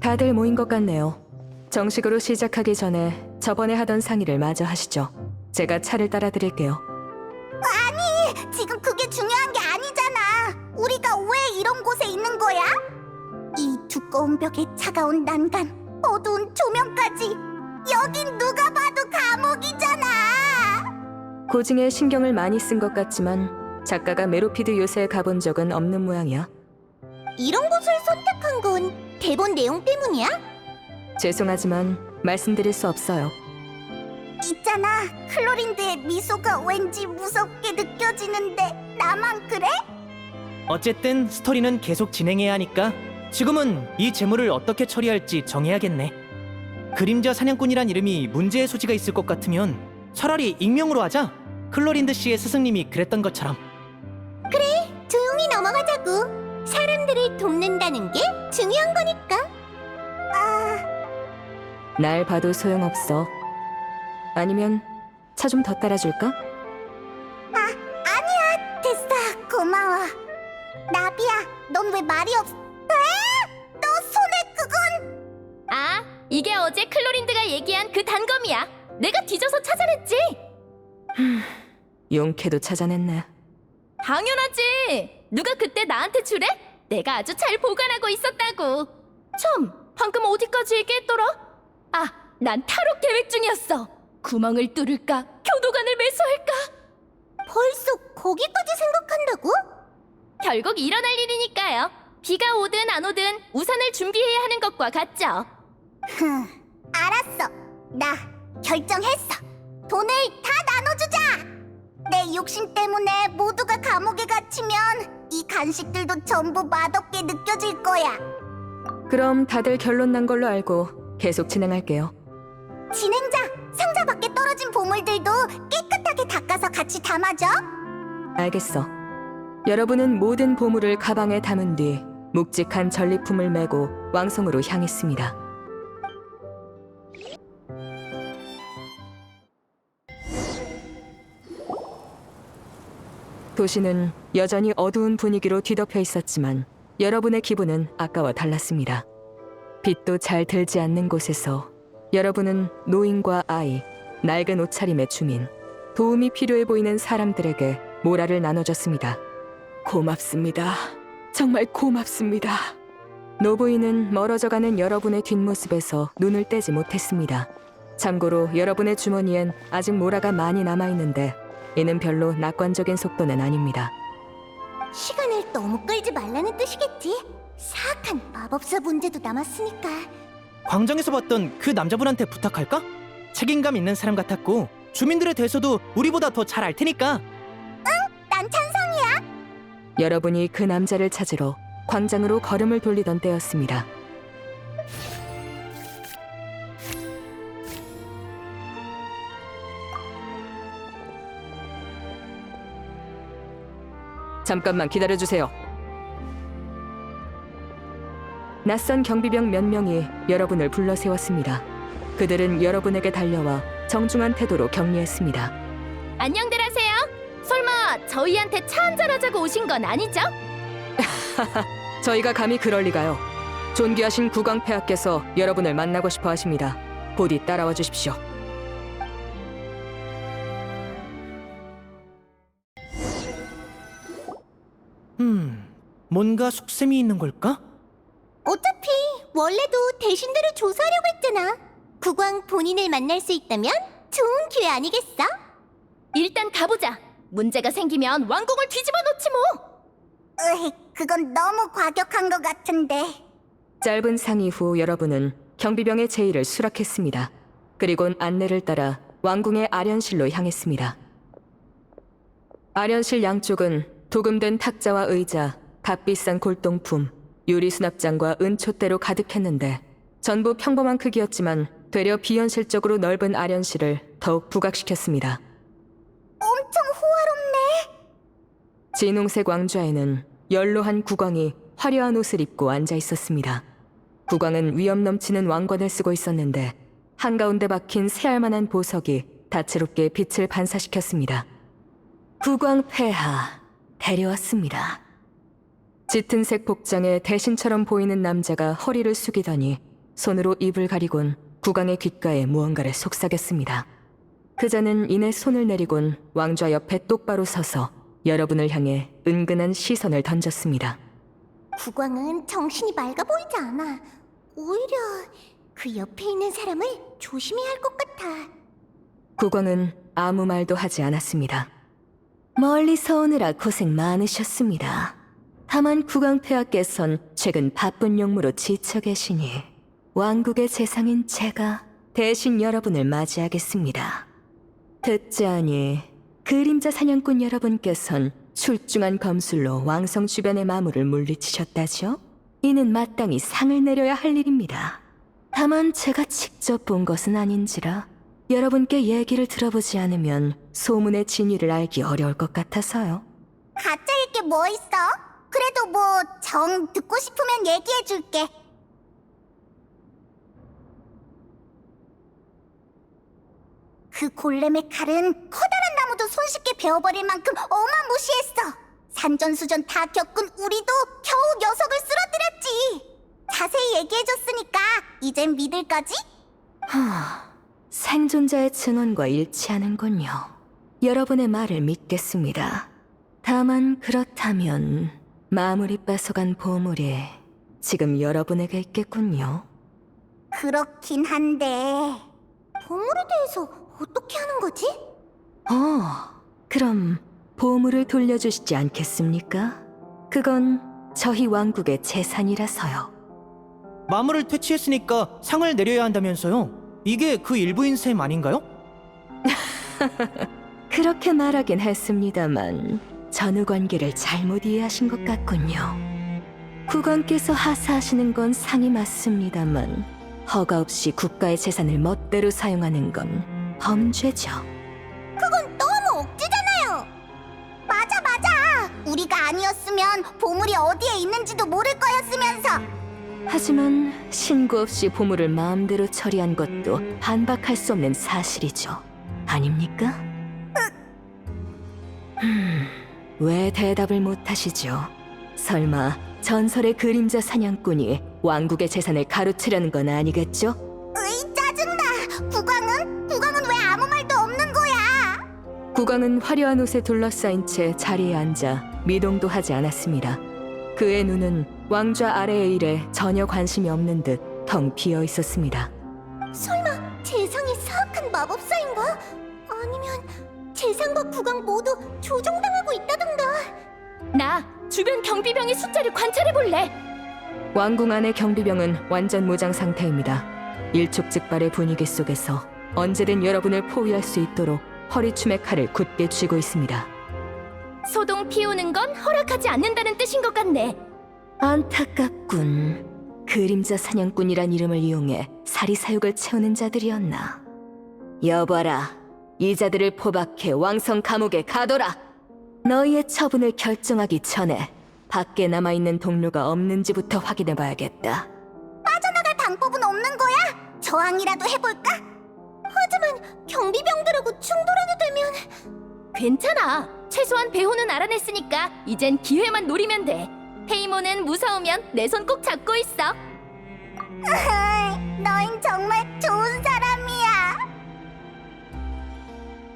다들 모인 것 같네요. 정식으로 시작하기 전에 저번에 하던 상의를 마저 하시죠. 제가 차를 따라 드릴게요. 지금 그게 중요한 게 아니잖아. 우리가 왜 이런 곳에 있는 거야? 이 두꺼운 벽에 차가운 난간, 어두운 조명까지. 여긴 누가 봐도 감옥이잖아. 고증에 신경을 많이 쓴 것 같지만 작가가 메로피드 요새에 가본 적은 없는 모양이야. 이런 곳을 선택한 건 대본 내용 때문이야? 죄송하지만 말씀드릴 수 없어요. 있잖아, 클로린드의 미소가 왠지 무섭게 느껴지는데 나만 그래? 어쨌든 스토리는 계속 진행해야 하니까 지금은 이 재물을 어떻게 처리할지 정해야겠네. 그림자 사냥꾼이란 이름이 문제의 소지가 있을 것 같으면 차라리 익명으로 하자. 클로린드 씨의 스승님이 그랬던 것처럼. 조용히 넘어가자고. 사람들을 돕는다는 게 중요한 거니까. 날 봐도 소용없어. 아니면 차 좀 더 따라줄까? 아니야, 됐어. 고마워. 나비야, 넌 왜 말이 없어? 너 손에 그건... 아, 이게 어제 클로린드가 얘기한 그 단검이야. 내가 뒤져서 찾아냈지. 용케도 찾아냈네. 당연하지. 누가 그때 나한테 주래? 내가 아주 잘 보관하고 있었다고. 참, 방금 어디까지 얘기했더라? 아, 난 탈옥 계획 중이었어. 구멍을 뚫을까? 교도관을 매수할까? 벌써 거기까지 생각한다고? 결국 일어날 일이니까요. 비가 오든 안 오든 우산을 준비해야 하는 것과 같죠. 알았어. 나 결정했어. 돈을 다 나눠주자. 내 욕심 때문에 모두가 감옥에 갇히면 이 간식들도 전부 맛없게 느껴질 거야. 그럼 다들 결론 난 걸로 알고 계속 진행할게요. 진행자, 상자 밖에 떨어진 보물들도 깨끗하게 닦아서 같이 담아줘. 알겠어. 여러분은 모든 보물을 가방에 담은 뒤 묵직한 전리품을 메고 왕성으로 향했습니다. 도시는 여전히 어두운 분위기로 뒤덮여 있었지만 여러분의 기분은 아까와 달랐습니다. 빛도 잘 들지 않는 곳에서 여러분은 노인과 아이, 낡은 옷차림의 주민, 도움이 필요해 보이는 사람들에게 모라를 나눠줬습니다. 고맙습니다. 정말 고맙습니다. 노부인은 멀어져가는 여러분의 뒷모습에서 눈을 떼지 못했습니다. 참고로 여러분의 주머니엔 아직 모라가 많이 남아있는데 이는 별로 낙관적인 속도는 아닙니다. 시간을 너무 끌지 말라는 뜻이겠지. 사악한 마법사 문제도 남았으니까. 광장에서 봤던 그 남자분한테 부탁할까? 책임감 있는 사람 같았고 주민들에 대해서도 우리보다 더 잘 알 테니까. 난 찬성이야. 여러분이 그 남자를 찾으러 광장으로 걸음을 돌리던 때였습니다. 잠깐만 기다려주세요. 낯선 경비병 몇 명이 여러분을 불러 세웠습니다. 그들은 여러분에게 달려와 정중한 태도로 격리했습니다. 안녕들 하세요. 설마 저희한테 차 한잔 하자고 오신 건 아니죠? 저희가 감히 그럴 리가요. 존귀하신 국왕폐하께서 여러분을 만나고 싶어 하십니다. 부디 따라와 주십시오. 뭔가 속셈이 있는 걸까? 어차피 원래도 대신들을 조사하려고 했잖아. 국왕 본인을 만날 수 있다면 좋은 기회 아니겠어? 일단 가보자. 문제가 생기면 왕궁을 뒤집어 놓지 뭐. 그건 너무 과격한 것 같은데. 짧은 상의 후 여러분은 경비병의 제의를 수락했습니다. 그리곤 안내를 따라 왕궁의 아련실로 향했습니다. 아련실 양쪽은 도금된 탁자와 의자, 값비싼 골동품, 유리 수납장과 은촛대로 가득했는데 전부 평범한 크기였지만 되려 비현실적으로 넓은 아련실을 더욱 부각시켰습니다. 엄청 호화롭네. 진홍색 왕좌에는 연로한 국왕이 화려한 옷을 입고 앉아 있었습니다. 국왕은 위엄 넘치는 왕관을 쓰고 있었는데 한가운데 박힌 새알만한 보석이 다채롭게 빛을 반사시켰습니다. 국왕폐하, 데려왔습니다. 짙은색 복장에 대신처럼 보이는 남자가 허리를 숙이더니 손으로 입을 가리곤 국왕의 귓가에 무언가를 속삭였습니다. 그자는 이내 손을 내리곤 왕좌 옆에 똑바로 서서 여러분을 향해 은근한 시선을 던졌습니다. 국왕은 정신이 맑아 보이지 않아. 오히려 그 옆에 있는 사람을 조심해야 할 것 같아. 국왕은 아무 말도 하지 않았습니다. 멀리서 오느라 고생 많으셨습니다. 다만 국왕폐하께선 최근 바쁜 용무로 지쳐 계시니 왕국의 재상인 제가 대신 여러분을 맞이하겠습니다. 듣자니 그림자 사냥꾼 여러분께선 출중한 검술로 왕성 주변의 마물을 물리치셨다죠? 이는 마땅히 상을 내려야 할 일입니다. 다만 제가 직접 본 것은 아닌지라 여러분께 얘기를 들어보지 않으면 소문의 진위를 알기 어려울 것 같아서요. 가짜일 게 뭐 있어? 그래도 뭐 정 듣고 싶으면 얘기해줄게. 그 골렘의 칼은 커다란 나무도 손쉽게 베어버릴 만큼 어마무시했어. 산전수전 다 겪은 우리도 겨우 녀석을 쓰러뜨렸지. 자세히 얘기해줬으니까 이젠 믿을까지? 생존자의 증언과 일치하는군요. 여러분의 말을 믿겠습니다. 다만 그렇다면 마무리 뺏어간 보물이 지금 여러분에게 있겠군요. 그렇긴 한데 보물에 대해서 어떻게 하는 거지? 그럼 보물을 돌려주시지 않겠습니까? 그건 저희 왕국의 재산이라서요. 마물을 퇴치했으니까 상을 내려야 한다면서요? 이게 그 일부인 셈 아닌가요? 그렇게 말하긴 했습니다만 전후 관계를 잘못 이해하신 것 같군요. 국왕께서 하사하시는 건 상이 맞습니다만 허가 없이 국가의 재산을 멋대로 사용하는 건 범죄죠. 그건 너무 억지잖아요. 맞아. 우리가 아니었으면 보물이 어디에 있는지도 모를 거였으면서. 하지만 신고 없이 보물을 마음대로 처리한 것도 반박할 수 없는 사실이죠. 아닙니까? 왜 대답을 못하시죠? 설마 전설의 그림자 사냥꾼이 왕국의 재산을 가로채려는 건 아니겠죠? 으이, 짜증나. 국왕은 왜 아무 말도 없는 거야? 국왕은 화려한 옷에 둘러싸인 채 자리에 앉아 미동도 하지 않았습니다. 그의 눈은 왕좌 아래의 일에 전혀 관심이 없는 듯 텅 비어 있었습니다. 설마 재상이 사악한 마법사인가? 아니면 재상과 국왕 모두 조종당하고 있다던가. 나 주변 경비병의 숫자를 관찰해볼래. 왕궁 안의 경비병은 완전 무장 상태입니다. 일촉즉발의 분위기 속에서 언제든 여러분을 포위할 수 있도록 허리춤의 칼을 굳게 쥐고 있습니다. 소동 피우는 건 허락하지 않는다는 뜻인 것 같네. 안타깝군. 그림자 사냥꾼이란 이름을 이용해 사리사욕을 채우는 자들이었나. 여봐라, 이 자들을 포박해 왕성 감옥에 가둬라. 너희의 처분을 결정하기 전에 밖에 남아있는 동료가 없는지부터 확인해봐야겠다. 빠져나갈 방법은 없는 거야? 저항이라도 해볼까? 하지만 경비병들하고 충돌하게 되면. 괜찮아. 최소한 배후는 알아냈으니까 이젠 기회만 노리면 돼. 페이몬은 무서우면 내 손 꼭 잡고 있어. 너흰 정말 좋은 사람이야.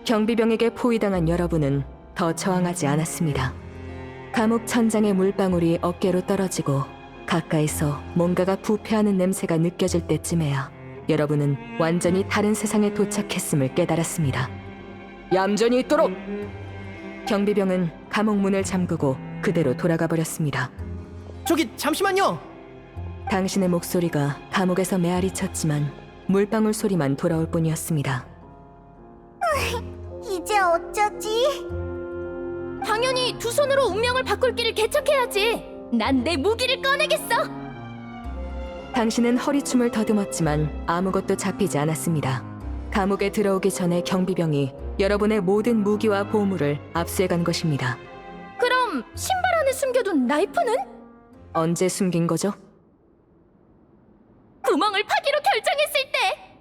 경비병에게 포위당한 여러분은 더 저항하지 않았습니다. 감옥 천장의 물방울이 어깨로 떨어지고 가까이서 뭔가가 부패하는 냄새가 느껴질 때쯤에야 여러분은 완전히 다른 세상에 도착했음을 깨달았습니다. 얌전히 있도록! 경비병은 감옥 문을 잠그고 그대로 돌아가 버렸습니다. 저기 잠시만요. 당신의 목소리가 감옥에서 메아리 쳤지만 물방울 소리만 돌아올 뿐이었습니다. 이제 어쩌지? 당연히 두 손으로 운명을 바꿀 길을 개척해야지. 난 내 무기를 꺼내겠어. 당신은 허리춤을 더듬었지만 아무것도 잡히지 않았습니다. 감옥에 들어오기 전에 경비병이 여러분의 모든 무기와 보물을 압수해간 것입니다. 그럼 신발 안에 숨겨둔 나이프는? 언제 숨긴 거죠? 구멍을 파기로 결정했을 때.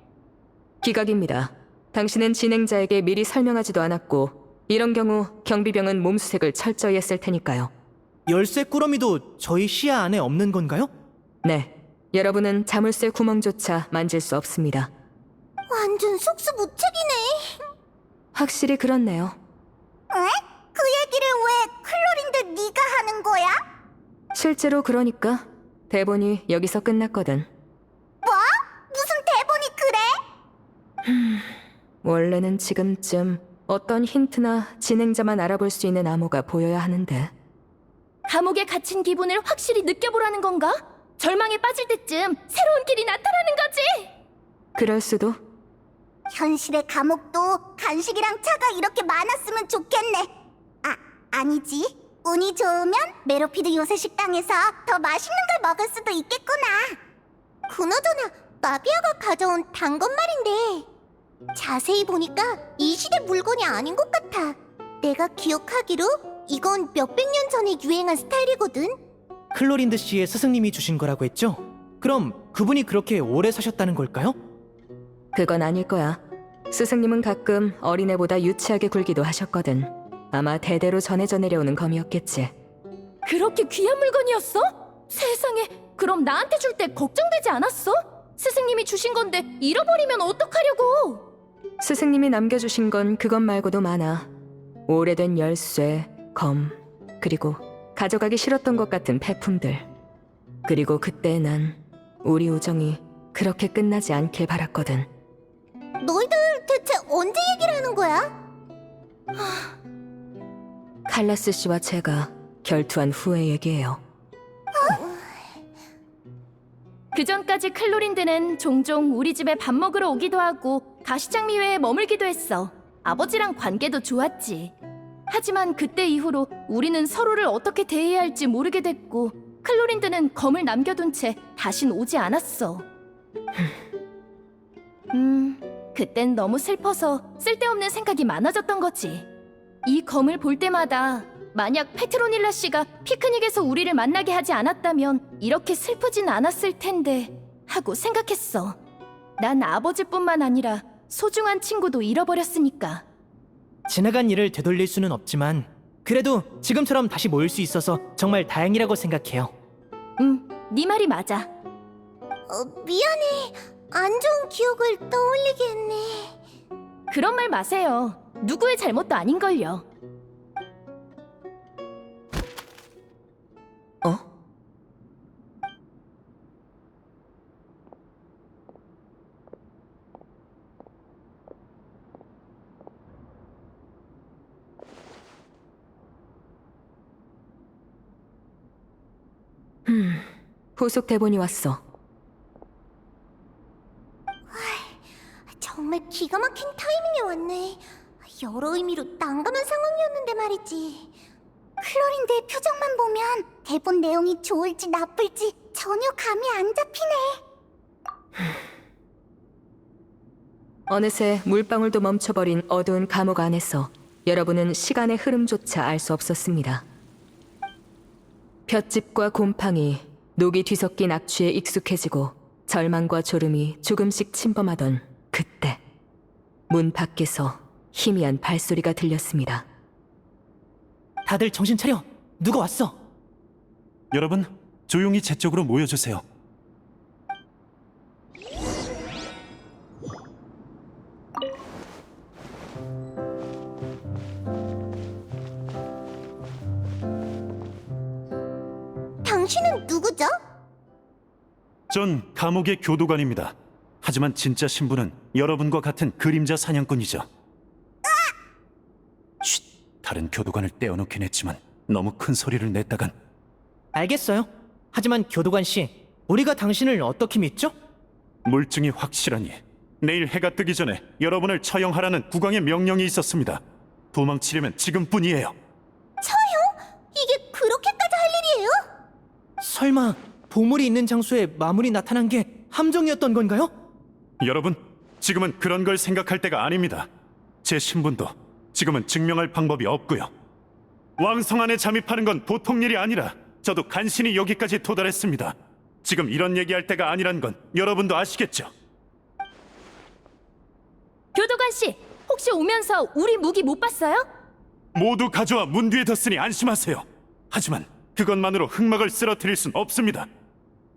기각입니다. 당신은 진행자에게 미리 설명하지도 않았고 이런 경우 경비병은 몸수색을 철저히 했을 테니까요. 열쇠 꾸러미도 저희 시야 안에 없는 건가요? 네, 여러분은 자물쇠 구멍조차 만질 수 없습니다. 완전 속수무책이네. 확실히 그렇네요. 에? 그 얘기를 왜 클로린드 네가 하는 거야? 실제로 그러니까 대본이 여기서 끝났거든. 뭐? 무슨 대본이 그래? 원래는 지금쯤 어떤 힌트나 진행자만 알아볼 수 있는 암호가 보여야 하는데. 감옥에 갇힌 기분을 확실히 느껴보라는 건가? 절망에 빠질 때쯤 새로운 길이 나타나는 거지! 그럴 수도. 현실의 감옥도 간식이랑 차가 이렇게 많았으면 좋겠네. 아니지. 운이 좋으면 메로피드 요새 식당에서 더 맛있는 걸 먹을 수도 있겠구나. 그나저나 마비아가 가져온 단 것 말인데 자세히 보니까 이 시대 물건이 아닌 것 같아. 내가 기억하기로 이건 몇백 년 전에 유행한 스타일이거든. 클로린드 씨의 스승님이 주신 거라고 했죠? 그럼 그분이 그렇게 오래 사셨다는 걸까요? 그건 아닐 거야. 스승님은 가끔 어린애보다 유치하게 굴기도 하셨거든. 아마 대대로 전해져 내려오는 검이었겠지. 그렇게 귀한 물건이었어? 세상에, 그럼 나한테 줄 때 걱정되지 않았어? 스승님이 주신 건데 잃어버리면 어떡하려고? 스승님이 남겨주신 건 그것 말고도 많아. 오래된 열쇠, 검, 그리고 가져가기 싫었던 것 같은 폐품들. 그리고 그때 난 우리 우정이 그렇게 끝나지 않길 바랐거든. 너희들 대체 언제 얘기를 하는 거야? 칼라스 씨와 제가 결투한 후의 얘기예요. 그 전까지 클로린드는 종종 우리 집에 밥 먹으러 오기도 하고 가시장미회에 머물기도 했어. 아버지랑 관계도 좋았지. 하지만 그때 이후로 우리는 서로를 어떻게 대해야 할지 모르게 됐고 클로린드는 검을 남겨둔 채 다신 오지 않았어. 그땐 너무 슬퍼서 쓸데없는 생각이 많아졌던 거지. 이 검을 볼 때마다 만약 페트로닐라 씨가 피크닉에서 우리를 만나게 하지 않았다면 이렇게 슬프진 않았을 텐데 하고 생각했어. 난 아버지뿐만 아니라 소중한 친구도 잃어버렸으니까. 지나간 일을 되돌릴 수는 없지만 그래도 지금처럼 다시 모일 수 있어서 정말 다행이라고 생각해요. 네 말이 맞아. 미안해. 안 좋은 기억을 떠올리게 했네. 그런 말 마세요. 누구의 잘못도 아닌걸요. 어? 후속 대본이 왔어. 정말 기가 막힌 타이밍에 왔네. 여러 의미로 난감한 상황이었는데 말이지. 클로린드의 표정만 보면 대본 내용이 좋을지 나쁠지 전혀 감이 안 잡히네. 어느새 물방울도 멈춰버린 어두운 감옥 안에서 여러분은 시간의 흐름조차 알 수 없었습니다. 볏짚과 곰팡이, 녹이 뒤섞인 악취에 익숙해지고 절망과 졸음이 조금씩 침범하던 그때 문 밖에서 희미한 발소리가 들렸습니다. 다들 정신 차려. 누가 왔어? 여러분, 조용히 제 쪽으로 모여주세요. 당신은 누구죠? 전 감옥의 교도관입니다. 하지만 진짜 신분은 여러분과 같은 그림자 사냥꾼이죠. 쉿! 다른 교도관을 떼어놓긴 했지만 너무 큰 소리를 냈다간. 알겠어요. 하지만 교도관 씨, 우리가 당신을 어떻게 믿죠? 물증이 확실하니 내일 해가 뜨기 전에 여러분을 처형하라는 국왕의 명령이 있었습니다. 도망치려면 지금뿐이에요. 이게 그렇게까지 할 일이에요? 설마 보물이 있는 장소에 마물이 나타난 게 함정이었던 건가요? 여러분, 지금은 그런 걸 생각할 때가 아닙니다. 제 신분도 지금은 증명할 방법이 없고요. 왕성 안에 잠입하는 건 보통 일이 아니라 저도 간신히 여기까지 도달했습니다. 지금 이런 얘기할 때가 아니란 건 여러분도 아시겠죠? 아가씨, 혹시 오면서 우리 무기 못 봤어요? 모두 가져와 문 뒤에 뒀으니 안심하세요. 하지만 그것만으로 흑막을 쓰러뜨릴 순 없습니다.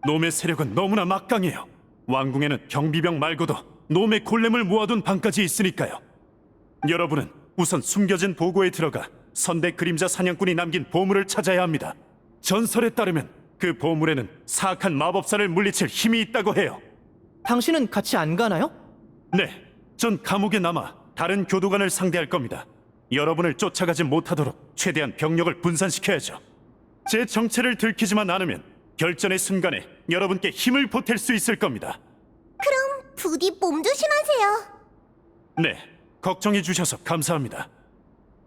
놈의 세력은 너무나 막강해요. 왕궁에는 경비병 말고도 놈의 골렘을 모아둔 방까지 있으니까요. 여러분은 우선 숨겨진 보고에 들어가 선대 그림자 사냥꾼이 남긴 보물을 찾아야 합니다. 전설에 따르면 그 보물에는 사악한 마법사를 물리칠 힘이 있다고 해요. 당신은 같이 안 가나요? 네, 전 감옥에 남아 다른 교도관을 상대할 겁니다. 여러분을 쫓아가지 못하도록 최대한 병력을 분산시켜야죠. 제 정체를 들키지만 않으면 결전의 순간에 여러분께 힘을 보탤 수 있을 겁니다. 그럼 부디 몸 조심하세요. 네, 걱정해 주셔서 감사합니다.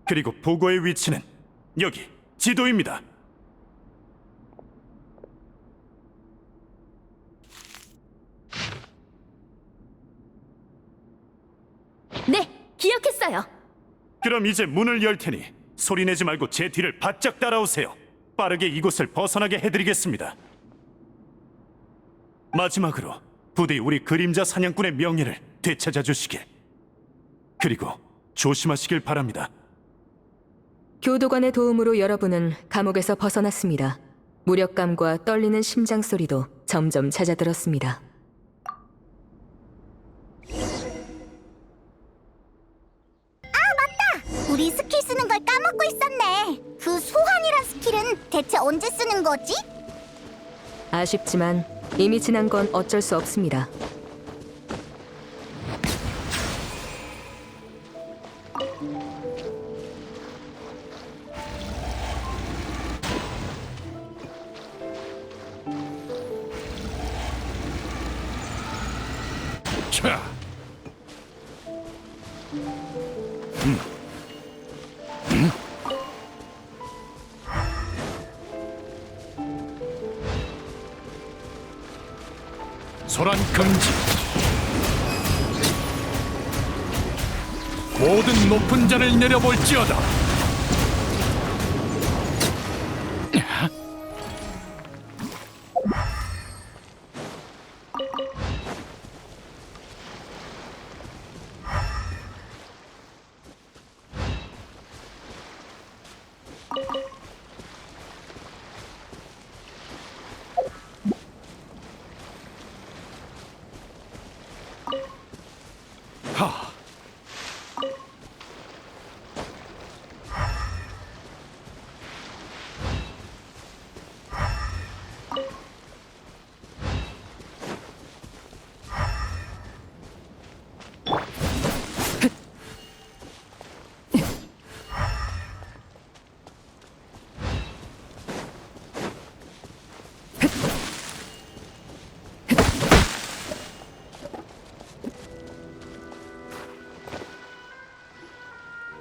그리고 보고의 위치는 여기 지도입니다. 네, 기억했어요. 그럼 이제 문을 열 테니 소리내지 말고 제 뒤를 바짝 따라오세요. 빠르게 이곳을 벗어나게 해드리겠습니다. 마지막으로 부디 우리 그림자 사냥꾼의 명예를 되찾아 주시길. 그리고 조심하시길 바랍니다. 교도관의 도움으로 여러분은 감옥에서 벗어났습니다. 무력감과 떨리는 심장 소리도 점점 잦아들었습니다. 우리 스킬 쓰는 걸 까먹고 있었네. 그 소환이란 스킬은 대체 언제 쓰는 거지? 아쉽지만 이미 지난 건 어쩔 수 없습니다. 자, 소란 금지. 모든 높은 자를 내려볼지어다. 하.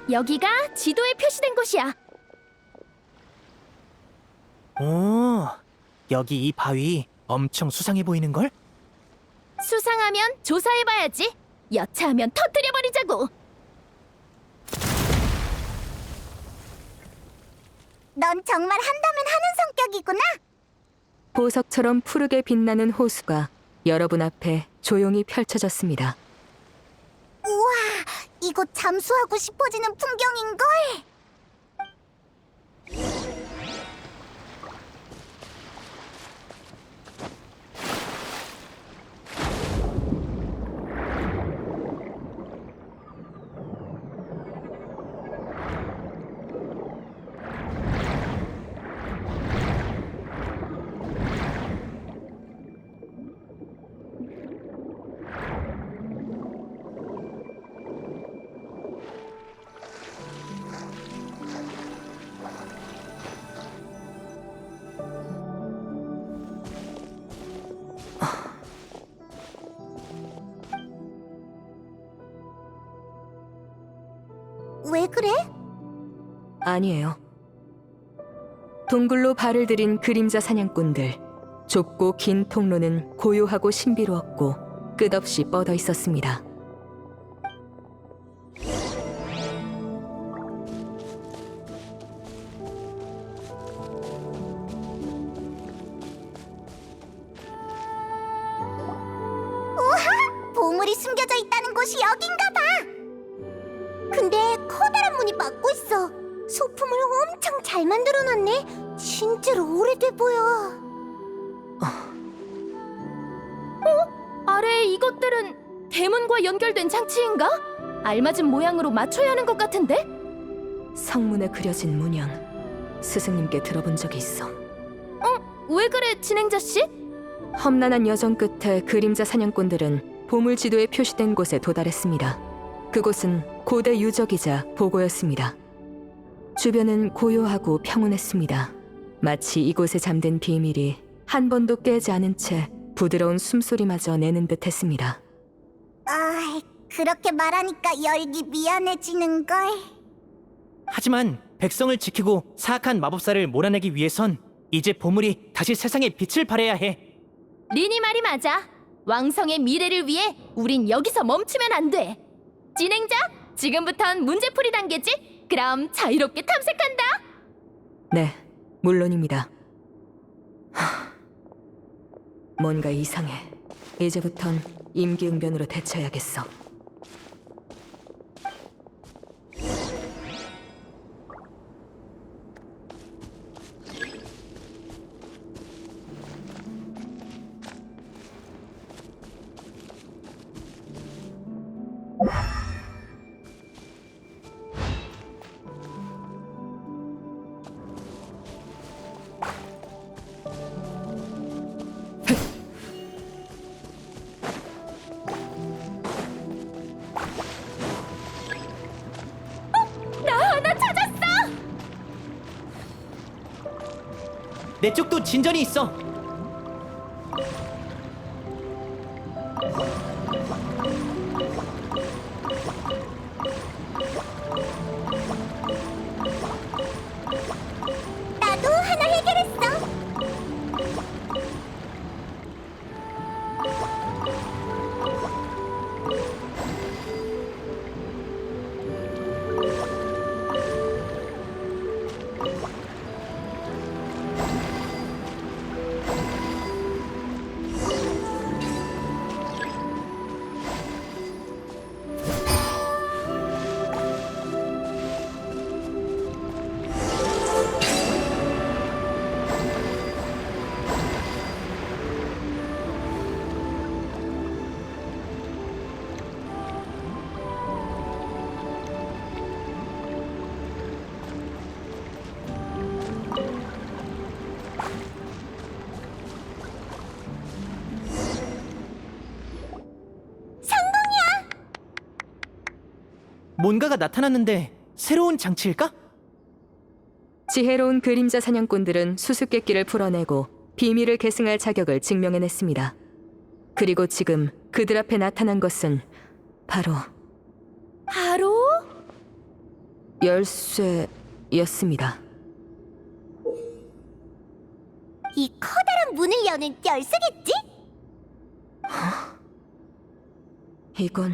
여기가 지도에 표시된 곳이야. 오, 여기 이 바위 엄청 수상해 보이는걸? 수상하면 조사해봐야지. 여차하면 터뜨려버리자고. 넌 정말 한다면 하는 성격이구나. 보석처럼 푸르게 빛나는 호수가 여러분 앞에 조용히 펼쳐졌습니다. 우와, 이곳 잠수하고 싶어지는 풍경인걸. 왜 그래? 아니에요. 동굴로 발을 들인 그림자 사냥꾼들. 좁고 긴 통로는 고요하고 신비로웠고 끝없이 뻗어 있었습니다. 보물이 숨겨져 있다는 곳이 여긴가 봐. 있어. 소품을 엄청 잘 만들어놨네. 진짜로 오래돼 보여. 아래에 이것들은 대문과 연결된 장치인가? 알맞은 모양으로 맞춰야 하는 것 같은데? 성문에 그려진 문양, 스승님께 들어본 적이 있어. 왜 그래, 진행자 씨? 험난한 여정 끝에 그림자 사냥꾼들은 보물 지도에 표시된 곳에 도달했습니다. 그곳은 고대 유적이자 보고였습니다. 주변은 고요하고 평온했습니다. 마치 이곳에 잠든 비밀이 한 번도 깨지 않은 채 부드러운 숨소리마저 내는 듯했습니다. 아, 그렇게 말하니까 열기 미안해지는걸. 하지만 백성을 지키고 사악한 마법사를 몰아내기 위해선 이제 보물이 다시 세상에 빛을 발해야 해. 리니 말이 맞아. 왕성의 미래를 위해 우린 여기서 멈추면 안 돼. 진행자, 지금부턴 문제풀이 단계지? 그럼 자유롭게 탐색한다. 네, 물론입니다. 뭔가 이상해. 이제부턴 임기응변으로 대처해야겠어. 나 하나 찾았어. 내 쪽도 진전이 있어. 나도 하나 해결했어. 뭔가가 나타났는데 새로운 장치일까? 지혜로운 그림자 사냥꾼들은 수수께끼를 풀어내고 비밀을 계승할 자격을 증명해냈습니다. 그리고 지금 그들 앞에 나타난 것은 바로 바로? 열쇠였습니다. 이 커다란 문을 여는 열쇠겠지? 이건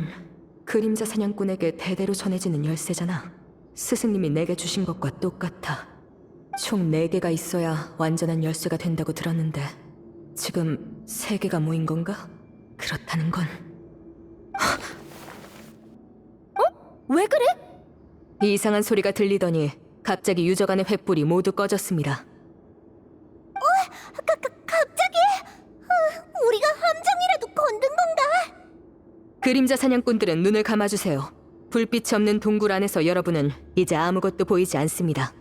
그림자 사냥꾼에게 대대로 전해지는 열쇠잖아. 스승님이 내게 주신 것과 똑같아. 총 4개가 있어야 완전한 열쇠가 된다고 들었는데 지금 3개가 모인 건가? 그렇다는 건 왜 그래? 이상한 소리가 들리더니 갑자기 유적 안의 횃불이 모두 꺼졌습니다. 갑자기? 우리가 함정이라도 건든 건가? 그림자 사냥꾼들은 눈을 감아주세요. 불빛이 없는 동굴 안에서 여러분은 이제 아무것도 보이지 않습니다.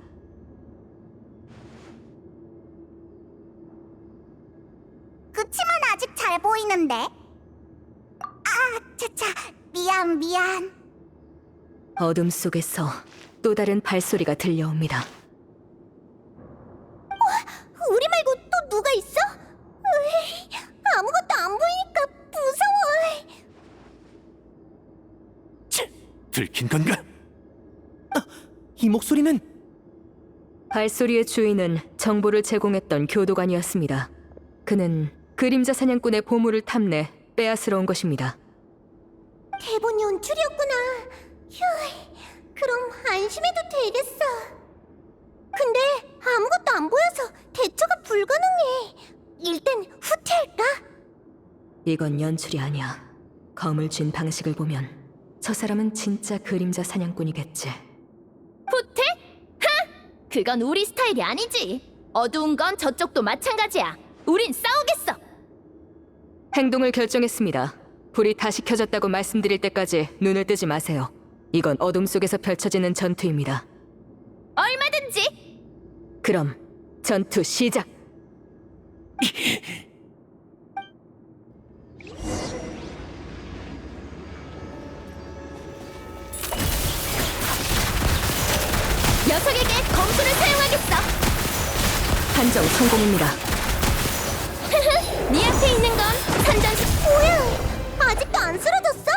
그치만 아직 잘 보이는데. 아, 차차, 미안. 어둠 속에서 또 다른 발소리가 들려옵니다. 우리 말고 또 누가 있어? 으이, 아무것도 안 보이니까 무서워. 들킨 건가? 이 목소리는 발소리의 주인은 정보를 제공했던 교도관이었습니다. 그는 그림자 사냥꾼의 보물을 탐내 빼앗으러 온 것입니다. 대본 연출이었구나. 휴, 그럼 안심해도 되겠어. 근데 아무것도 안 보여서 대처가 불가능해. 일단 후퇴할까? 이건 연출이 아니야. 검을 쥔 방식을 보면 저 사람은 진짜 그림자 사냥꾼이겠지. 후퇴? 하! 그건 우리 스타일이 아니지. 어두운 건 저쪽도 마찬가지야. 우린 싸우겠어. 행동을 결정했습니다. 불이 다시 켜졌다고 말씀드릴 때까지 눈을 뜨지 마세요. 이건 어둠 속에서 펼쳐지는 전투입니다. 얼마든지. 그럼 전투 시작! 녀석에게 검수를 사용하겠어. 판정 성공입니다. 네 앞에 있는 건 산전수. 뭐야? 아직도 안 쓰러졌어?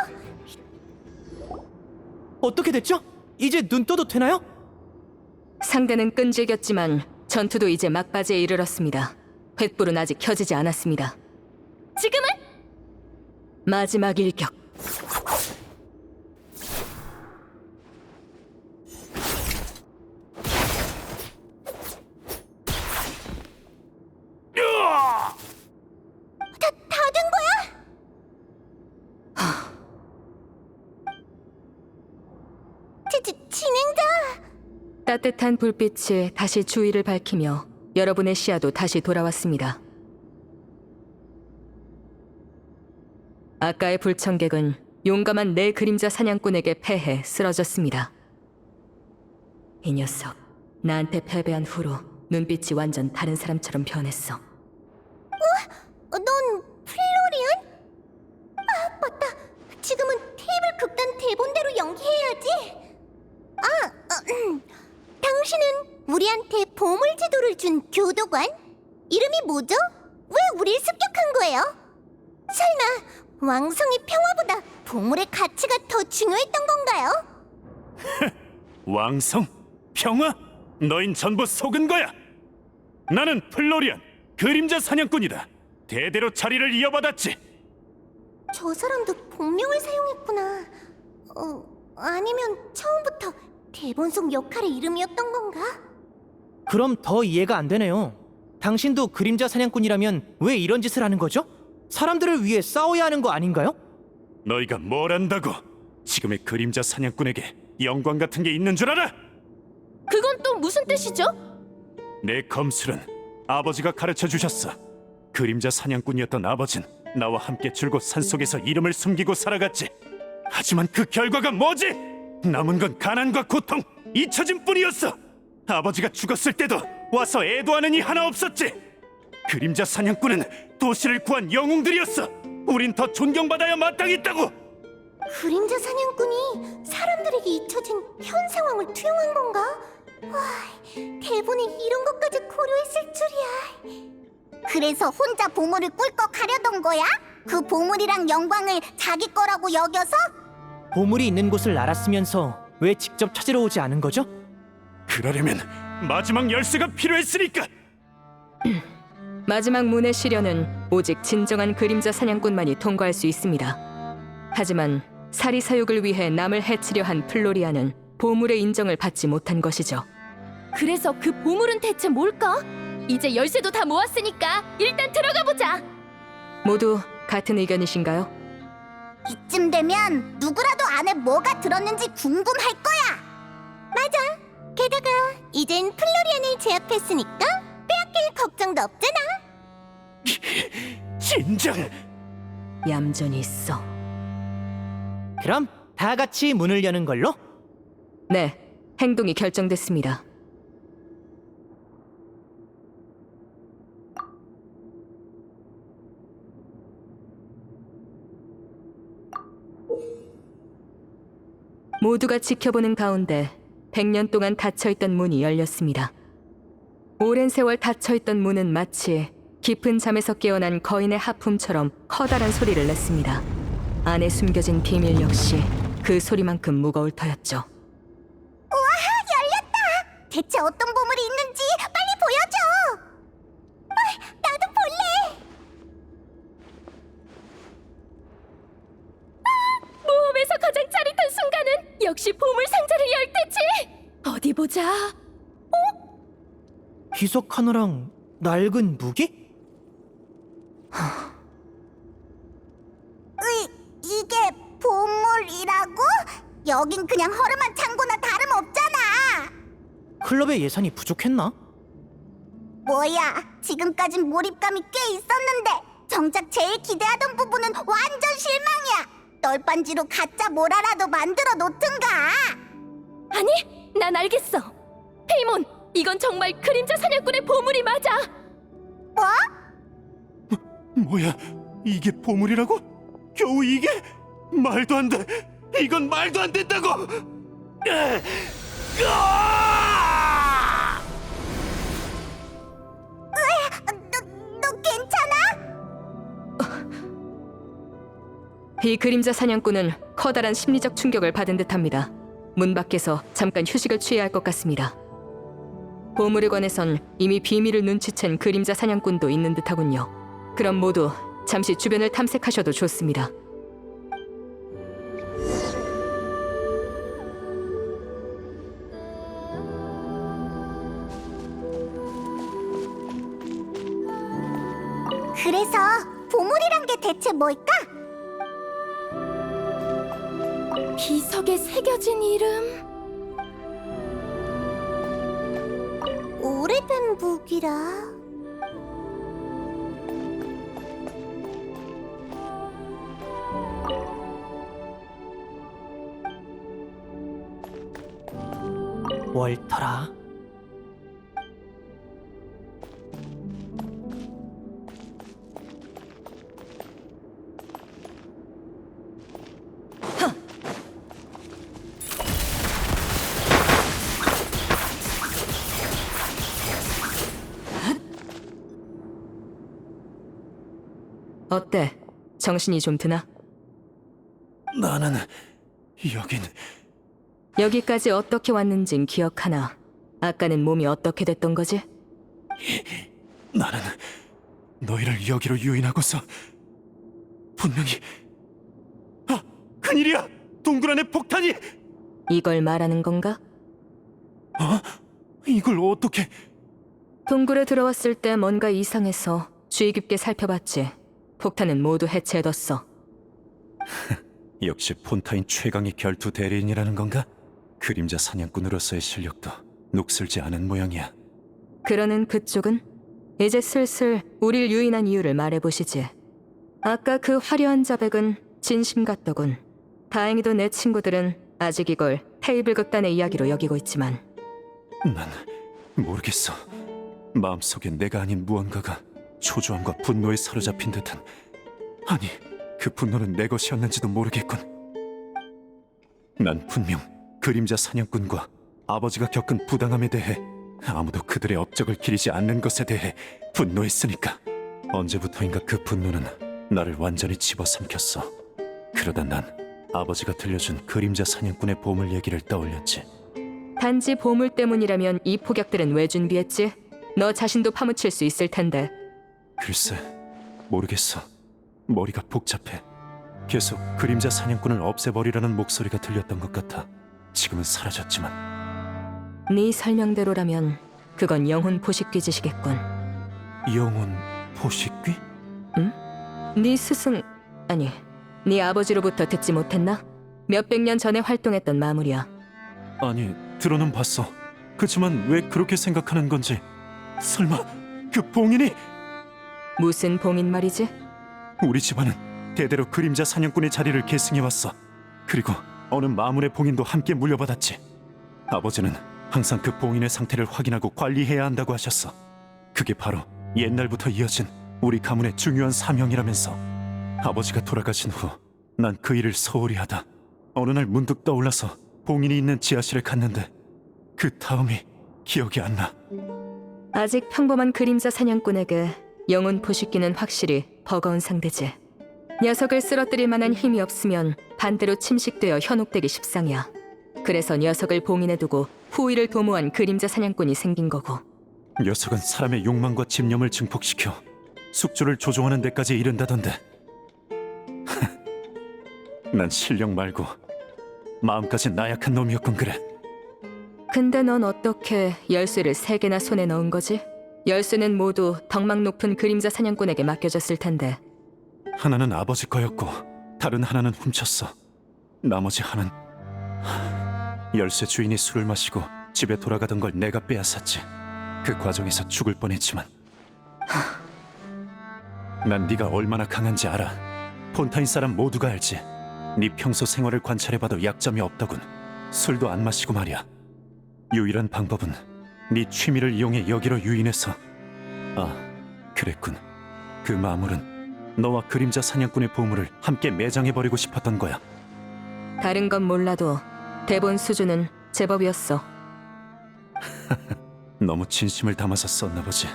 어떻게 됐죠? 이제 눈 떠도 되나요? 상대는 끈질겼지만 전투도 이제 막바지에 이르렀습니다. 횃불은 아직 켜지지 않았습니다. 지금은? 마지막 일격. 다 된 거야? 진행자! 따뜻한 불빛이 다시 주위를 밝히며 여러분의 시야도 다시 돌아왔습니다. 아까의 불청객은 용감한 내 그림자 사냥꾼에게 패해 쓰러졌습니다. 이 녀석, 나한테 패배한 후로 눈빛이 완전 다른 사람처럼 변했어. 넌 플로리안? 아, 맞다. 지금은 테이블 극단 대본대로 연기해야지. 당신은 우리한테 보물 지도를 준 교도관? 이름이 뭐죠? 왜 우릴 습격한 거예요? 설마 왕성의 평화보다 보물의 가치가 더 중요했던 건가요? 왕성? 평화? 너흰 전부 속은 거야. 나는 플로리안, 그림자 사냥꾼이다. 대대로 자리를 이어받았지. 저 사람도 본명을 사용했구나. 아니면 처음부터 대본 속 역할의 이름이었던 건가? 그럼 더 이해가 안 되네요. 당신도 그림자 사냥꾼이라면 왜 이런 짓을 하는 거죠? 사람들을 위해 싸워야 하는 거 아닌가요? 너희가 뭘 안다고? 지금의 그림자 사냥꾼에게 영광 같은 게 있는 줄 알아? 그건 또 무슨 뜻이죠? 내 검술은 아버지가 가르쳐 주셨어. 그림자 사냥꾼이었던 아버진 나와 함께 줄곧 산속에서 이름을 숨기고 살아갔지. 하지만 그 결과가 뭐지? 남은 건 가난과 고통, 잊혀짐 뿐이었어. 아버지가 죽었을 때도 와서 애도하는 이 하나 없었지. 그림자 사냥꾼은 도시를 구한 영웅들이었어. 우린 더 존경받아야 마땅했다고. 그림자 사냥꾼이 사람들에게 잊혀진 현 상황을 투영한 건가? 와, 대본에 이런 것까지 고려했을 줄이야. 그래서 혼자 보물을 꿀꺽 가려던 거야? 그 보물이랑 영광을 자기 거라고 여겨서? 보물이 있는 곳을 알았으면서 왜 직접 찾으러 오지 않은 거죠? 그러려면 마지막 열쇠가 필요했으니까. 마지막 문의 시련은 오직 진정한 그림자 사냥꾼만이 통과할 수 있습니다. 하지만 사리사욕을 위해 남을 해치려 한 플로리아는 보물의 인정을 받지 못한 것이죠. 그래서 그 보물은 대체 뭘까? 이제 열쇠도 다 모았으니까 일단 들어가 보자. 모두 같은 의견이신가요? 이쯤 되면 누구라도 안에 뭐가 들었는지 궁금할 거야. 맞아. 게다가 이젠 플로리안을 제압했으니까 빼앗길 걱정도 없잖아. 진정. 얌전히 있어. 그럼 다 같이 문을 여는 걸로? 네, 행동이 결정됐습니다. 모두가 지켜보는 가운데 100년 동안 닫혀있던 문이 열렸습니다. 오랜 세월 닫혀있던 문은 마치 깊은 잠에서 깨어난 거인의 하품처럼 커다란 소리를 냈습니다. 안에 숨겨진 비밀 역시 그 소리만큼 무거울 터였죠. 우와, 열렸다. 대체 어떤 보물이 있는지 빨리 보여줘. 나도 볼래. 모험에서 가장 짜릿한 순간은 역시 보물 상자를 열 때지. 어디 보자. 비석 하나랑 낡은 무기? 이게 보물이라고? 여긴 그냥 허름한 창고나 다름없잖아. 클럽의 예산이 부족했나? 뭐야, 지금까진 몰입감이 꽤 있었는데 정작 제일 기대하던 부분은 완전 실망이야. 널빤지로 가짜 뭐라라도 만들어 놓든가. 아니, 난 알겠어. 페이몬, 이건 정말 그림자 사냥꾼의 보물이 맞아. 뭐? 뭐야, 이게 보물이라고? 겨우 이게? 말도 안 돼. 이건 말도 안 된다고. 너 괜찮아? 이 그림자 사냥꾼은 커다란 심리적 충격을 받은 듯합니다. 문 밖에서 잠깐 휴식을 취해야 할 것 같습니다. 보물에 관해선 이미 비밀을 눈치챈 그림자 사냥꾼도 있는 듯하군요. 그럼 모두 잠시 주변을 탐색하셔도 좋습니다. 그래서 보물이란 게 대체 뭘까? 비석에 새겨진 이름. 오래된 북이라. 월터라. 어때? 정신이 좀 드나? 나는 여긴 여기까지 어떻게 왔는진 기억하나? 아까는 몸이 어떻게 됐던 거지? 나는 너희를 여기로 유인하고서 분명히 큰일이야! 동굴 안에 폭탄이! 이걸 말하는 건가? 이걸 어떻게... 동굴에 들어왔을 때 뭔가 이상해서 주의 깊게 살펴봤지. 폭탄은 모두 해체해뒀어. 역시 폰타인 최강의 결투 대리인이라는 건가? 그림자 사냥꾼으로서의 실력도 녹슬지 않은 모양이야. 그러는 그쪽은? 이제 슬슬 우릴 유인한 이유를 말해보시지. 아까 그 화려한 자백은 진심 같더군. 다행히도 내 친구들은 아직 이걸 테이블 극단의 이야기로 여기고 있지만 난 모르겠어. 마음속에 내가 아닌 무언가가 초조함과 분노에 사로잡힌 듯한, 아니, 그 분노는 내 것이었는지도 모르겠군. 난 분명 그림자 사냥꾼과 아버지가 겪은 부당함에 대해, 아무도 그들의 업적을 기리지 않는 것에 대해 분노했으니까. 언제부터인가 그 분노는 나를 완전히 집어삼켰어. 그러다 난 아버지가 들려준 그림자 사냥꾼의 보물 얘기를 떠올렸지. 단지 보물 때문이라면 이 폭약들은 왜 준비했지? 너 자신도 파묻힐 수 있을 텐데. 글쎄, 모르겠어. 머리가 복잡해. 계속 그림자 사냥꾼을 없애버리라는 목소리가 들렸던 것 같아. 지금은 사라졌지만. 네 설명대로라면 그건 영혼 포식귀 짓이겠군. 영혼 포식귀? 네 스승... 아니, 네 아버지로부터 듣지 못했나? 몇백 년 전에 활동했던 마물이야. 아니, 들어는 봤어. 그치만 왜 그렇게 생각하는 건지. 설마 그 봉인이... 무슨 봉인 말이지? 우리 집안은 대대로 그림자 사냥꾼의 자리를 계승해왔어. 그리고 어느 마물의 봉인도 함께 물려받았지. 아버지는 항상 그 봉인의 상태를 확인하고 관리해야 한다고 하셨어. 그게 바로 옛날부터 이어진 우리 가문의 중요한 사명이라면서. 아버지가 돌아가신 후 난 그 일을 소홀히 하다 어느 날 문득 떠올라서 봉인이 있는 지하실에 갔는데 그 다음이 기억이 안 나. 아직 평범한 그림자 사냥꾼에게 영혼 포식귀는 확실히 버거운 상대지. 녀석을 쓰러뜨릴 만한 힘이 없으면 반대로 침식되어 현혹되기 십상이야. 그래서 녀석을 봉인해두고 후위를 도모한 그림자 사냥꾼이 생긴 거고. 녀석은 사람의 욕망과 집념을 증폭시켜 숙주를 조종하는 데까지 이른다던데. 난 실력 말고 마음까지 나약한 놈이었군. 그래. 근데 넌 어떻게 열쇠를 3개나 손에 넣은 거지? 열쇠는 모두 덕망 높은 그림자 사냥꾼에게 맡겨졌을 텐데. 하나는 아버지 거였고 다른 하나는 훔쳤어. 나머지 하나는 열쇠 주인이 술을 마시고 집에 돌아가던 걸 내가 빼앗았지. 그 과정에서 죽을 뻔했지만 난 네가 얼마나 강한지 알아. 폰타인 사람 모두가 알지. 네 평소 생활을 관찰해봐도 약점이 없더군. 술도 안 마시고 말이야. 유일한 방법은 네 취미를 이용해 여기로 유인해서. 아, 그랬군. 그 마물은 너와 그림자 사냥꾼의 보물을 함께 매장해버리고 싶었던 거야. 다른 건 몰라도 대본 수준은 제법이었어. 너무 진심을 담아서 썼나 보지.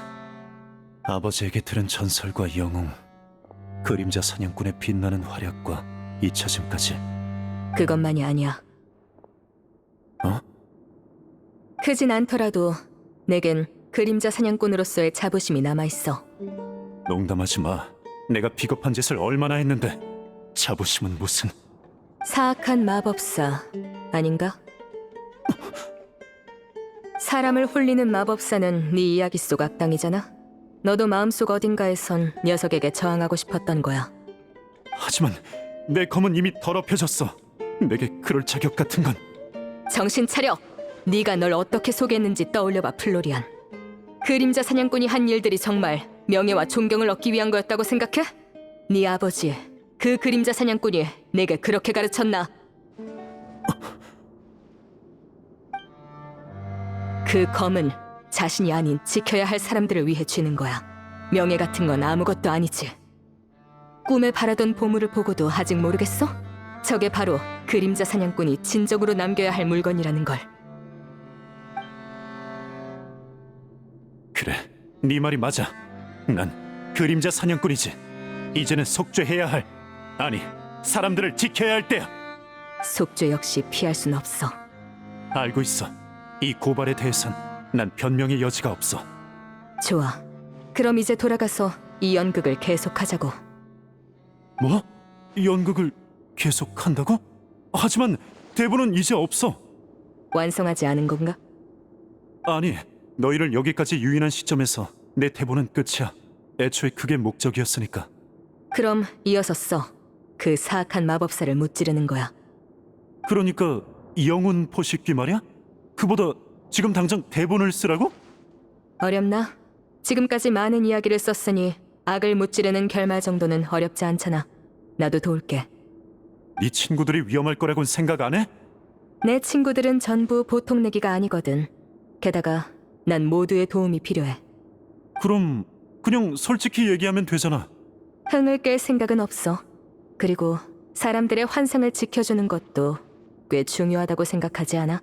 아버지에게 들은 전설과 영웅, 그림자 사냥꾼의 빛나는 활약과 잊혀짐까지. 그것만이 아니야. 어? 크진 않더라도 내겐 그림자 사냥꾼으로서의 자부심이 남아있어. 농담하지 마. 내가 비겁한 짓을 얼마나 했는데. 자부심은 무슨. 사악한 마법사 아닌가? 사람을 홀리는 마법사는 네 이야기 속 악당이잖아. 너도 마음속 어딘가에선 녀석에게 저항하고 싶었던 거야. 하지만 내 검은 이미 더럽혀졌어. 내게 그럴 자격 같은 건. 정신 차려! 네가 널 어떻게 속였는지 떠올려봐, 플로리안. 그림자 사냥꾼이 한 일들이 정말 명예와 존경을 얻기 위한 거였다고 생각해? 네 아버지, 그 그림자 사냥꾼이 내게 그렇게 가르쳤나? 그 검은 자신이 아닌 지켜야 할 사람들을 위해 쥐는 거야. 명예 같은 건 아무것도 아니지. 꿈에 바라던 보물을 보고도 아직 모르겠어? 저게 바로 그림자 사냥꾼이 진정으로 남겨야 할 물건이라는 걸. 그래, 네 말이 맞아. 난 그림자 사냥꾼이지. 이제는 속죄해야 할, 아니, 사람들을 지켜야 할 때야. 속죄 역시 피할 순 없어. 알고 있어. 이 고발에 대해선 난 변명의 여지가 없어. 좋아. 그럼 이제 돌아가서 이 연극을 계속하자고. 뭐? 연극을 계속한다고? 하지만 대본은 이제 없어. 완성하지 않은 건가? 아니, 너희를 여기까지 유인한 시점에서 내 대본은 끝이야. 애초에 그게 목적이었으니까. 그럼 이어서 써. 그 사악한 마법사를 무찌르는 거야. 그러니까 영혼 포식기 말이야? 그보다 지금 당장 대본을 쓰라고? 어렵나? 지금까지 많은 이야기를 썼으니 악을 무찌르는 결말 정도는 어렵지 않잖아. 나도 도울게. 네 친구들이 위험할 거라고는 생각 안 해? 내 친구들은 전부 보통 내기가 아니거든. 게다가 난 모두의 도움이 필요해. 그럼 그냥 솔직히 얘기하면 되잖아. 흥을 깰 생각은 없어. 그리고 사람들의 환상을 지켜주는 것도 꽤 중요하다고 생각하지 않아?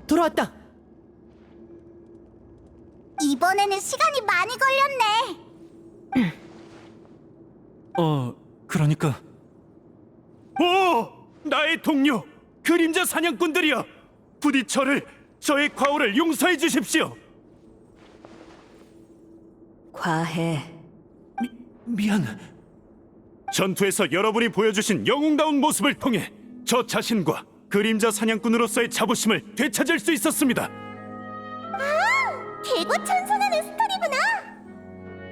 돌아왔다. 이번에는 시간이 많이 걸렸네. 그러니까. 오! 나의 동료! 그림자 사냥꾼들이여! 부디 저의 과오를 용서해 주십시오! 과해. 미안. 전투에서 여러분이 보여주신 영웅다운 모습을 통해 저 자신과 그림자 사냥꾼으로서의 자부심을 되찾을 수 있었습니다. 대고 천선하는 스토리구나.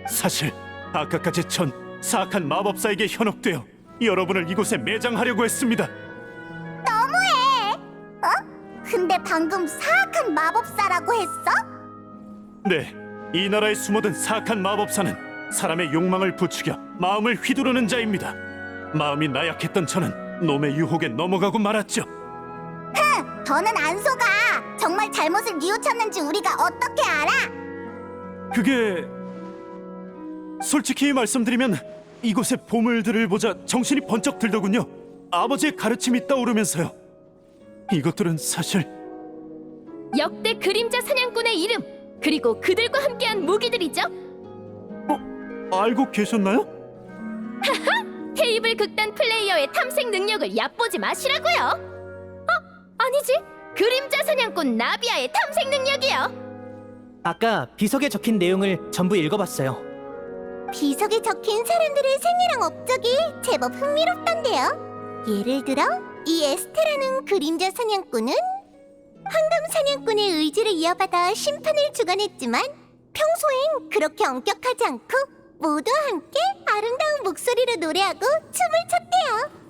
사실 아까까지 전 사악한 마법사에게 현혹되어 여러분을 이곳에 매장하려고 했습니다. 너무해. 어? 근데 방금 사악한 마법사라고 했어? 네, 이 나라에 숨어든 사악한 마법사는 사람의 욕망을 부추겨 마음을 휘두르는 자입니다. 마음이 나약했던 저는 놈의 유혹에 넘어가고 말았죠. 더는 안 속아. 정말 잘못을 뉘우쳤는지 우리가 어떻게 알아? 그게... 솔직히 말씀드리면 이곳의 보물들을 보자 정신이 번쩍 들더군요. 아버지의 가르침이 떠오르면서요. 이것들은 사실... 역대 그림자 사냥꾼의 이름, 그리고 그들과 함께한 무기들이죠. 알고 계셨나요? 테이블 극단 플레이어의 탐색 능력을 얕보지 마시라고요. 아니지, 그림자 사냥꾼 나비아의 탐색 능력이요. 아까 비석에 적힌 내용을 전부 읽어봤어요. 비석에 적힌 사람들의 생애랑 업적이 제법 흥미롭던데요. 예를 들어 이 에스테라는 그림자 사냥꾼은 황금 사냥꾼의 의지를 이어받아 심판을 주관했지만 평소엔 그렇게 엄격하지 않고 모두와 함께 아름다운 목소리로 노래하고 춤을 췄대요.